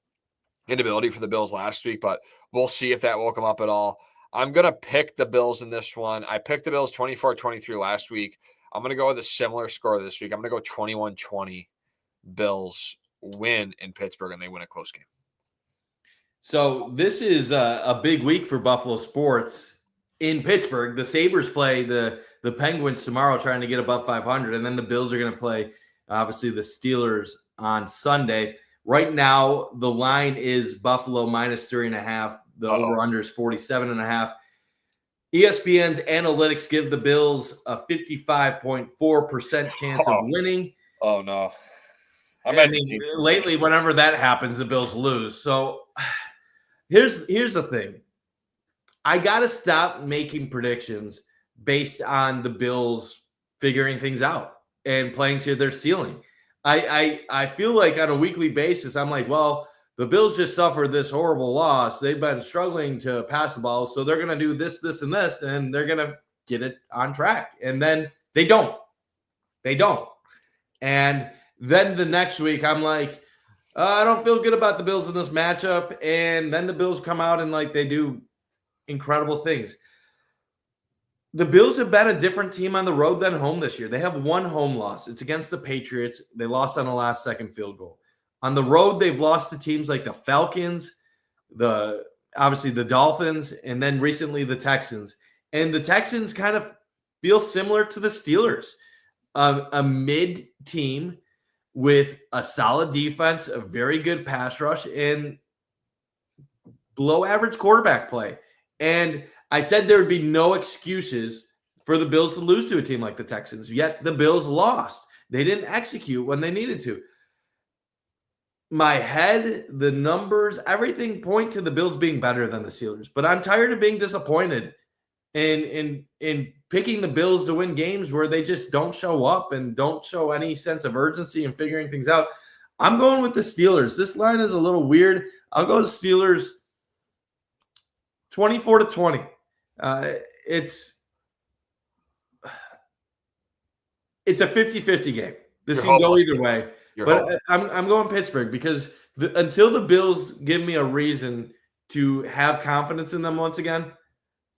inability for the Bills last week, but we'll see if that will come up at all. I'm going to pick the Bills in this one. I picked the Bills 24-23 last week. I'm going to go with a similar score this week. I'm going to go 21-20. Bills win in Pittsburgh, and they win a close game. So this is a big week for Buffalo sports in Pittsburgh. The Sabres play the Penguins tomorrow, trying to get above 500, and then the Bills are going to play, obviously, the Steelers on Sunday. Right now, the line is Buffalo minus 3.5. The over-under is 47.5. ESPN's analytics give the Bills a 55.4% chance of winning. Oh, no. Lately, whenever that happens, the Bills lose. So here's the thing. I got to stop making predictions based on the Bills figuring things out and playing to their ceiling. I feel like on a weekly basis, I'm like, well, the Bills just suffered this horrible loss. They've been struggling to pass the ball, so they're going to do this, this, and this, and they're going to get it on track. And then they don't. They don't. And then the next week, I'm like, I don't feel good about the Bills in this matchup. And then the Bills come out and they do incredible things. The Bills have been a different team on the road than home this year. They have one home loss. It's against the Patriots. They lost on the last-second field goal. On the road, they've lost to teams like the Falcons, obviously the Dolphins, and then recently the Texans. And the Texans kind of feel similar to the Steelers, a mid team with a solid defense, a very good pass rush, and below-average quarterback play. And I said there would be no excuses for the Bills to lose to a team like the Texans, yet the Bills lost. They didn't execute when they needed to. My head, the numbers, everything point to the Bills being better than the Steelers. But I'm tired of being disappointed in picking the Bills to win games where they just don't show up and don't show any sense of urgency in figuring things out. I'm going with the Steelers. This line is a little weird. I'll go to Steelers 24-20. It's a 50-50 game. This can go either way. But I'm going Pittsburgh because until the Bills give me a reason to have confidence in them once again,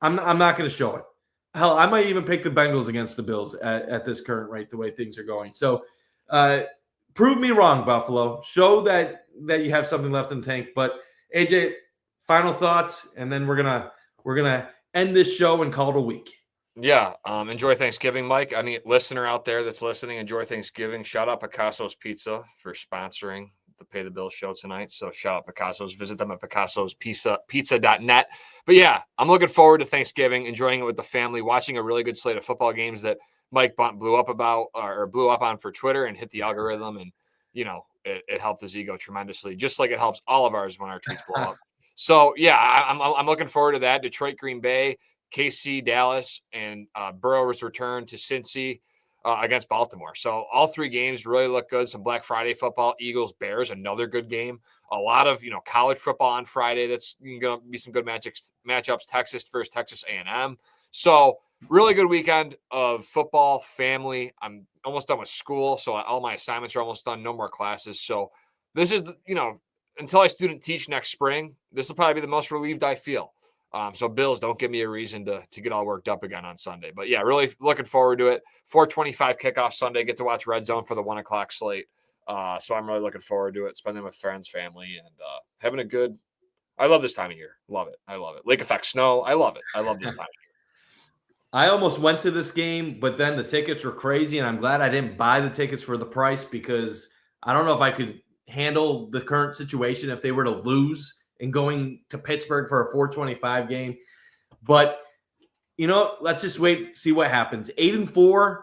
I'm not going to show it. Hell, I might even pick the Bengals against the Bills at this current rate, the way things are going. So Prove me wrong, Buffalo. Show that you have something left in the tank. But AJ, final thoughts, and then we're gonna end this show and call it a week. Yeah. Enjoy Thanksgiving, Mike. Any listener out there that's listening, enjoy Thanksgiving. Shout out Picasso's Pizza for sponsoring the Pay the Bill show tonight. So shout out Picasso's. Visit them at picassospizza.net. But yeah, I'm looking forward to Thanksgiving, enjoying it with the family, watching a really good slate of football games that Mike blew up on for Twitter and hit the algorithm. And, it helped his ego tremendously, just like it helps all of ours when our tweets blow up. So yeah, I'm looking forward to that. Detroit, Green Bay, KC, Dallas, and Burrow's return to Cincy against Baltimore. So all three games really look good. Some Black Friday football, Eagles, Bears, another good game. A lot of college football on Friday. That's going to be some good matchups. Texas versus Texas A&M. So really good weekend of football, family. I'm almost done with school, so all my assignments are almost done. No more classes. So this is until I student teach next spring, this will probably be the most relieved I feel. So Bills, don't give me a reason to get all worked up again on Sunday. But yeah, really looking forward to it. 4:25 kickoff Sunday. Get to watch Red Zone for the 1 o'clock slate. So I'm really looking forward to it. Spending with friends, family, and having a good. I love this time of year. Love it. I love it. Lake effect snow. I love it. I love this time of year. I almost went to this game, but then the tickets were crazy, and I'm glad I didn't buy the tickets for the price because I don't know if I could handle the current situation if they were to lose and going to Pittsburgh for a 425 game. But, let's just wait, see what happens. 8-4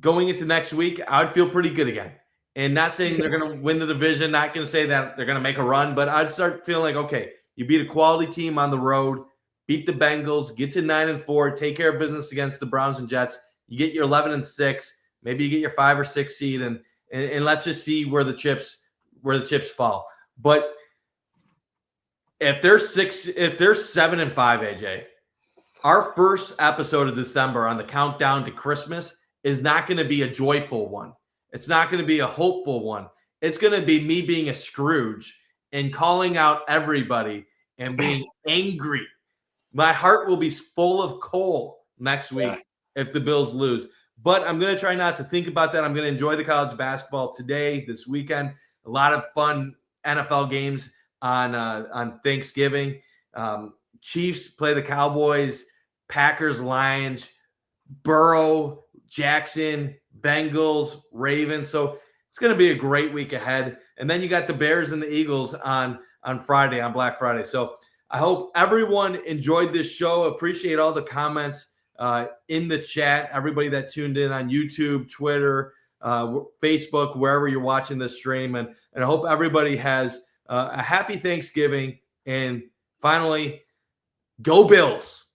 going into next week, I would feel pretty good again. And not saying they're going to win the division, not going to say that they're going to make a run, but I'd start feeling like, okay, you beat a quality team on the road, beat the Bengals, get to 9-4, take care of business against the Browns and Jets. You get your 11-6, maybe you get your 5 or 6 seed, and let's just see where the chips fall. But if they're 7-5, AJ, our first episode of December on the countdown to Christmas is not going to be a joyful one. It's not going to be a hopeful one. It's going to be me being a Scrooge and calling out everybody and being angry. My heart will be full of coal next week if the Bills lose. But I'm going to try not to think about that. I'm going to enjoy the college basketball today, this weekend. A lot of fun NFL games on Thanksgiving. Chiefs play the Cowboys, Packers, Lions, Burrow, Jackson, Bengals, Ravens. So it's going to be a great week ahead. And then you got the Bears and the Eagles on Friday, on Black Friday. So I hope everyone enjoyed this show. Appreciate all the comments in the chat, everybody that tuned in on YouTube, Twitter, Facebook, wherever you're watching this stream. And I hope everybody has a happy Thanksgiving. And finally, go Bills.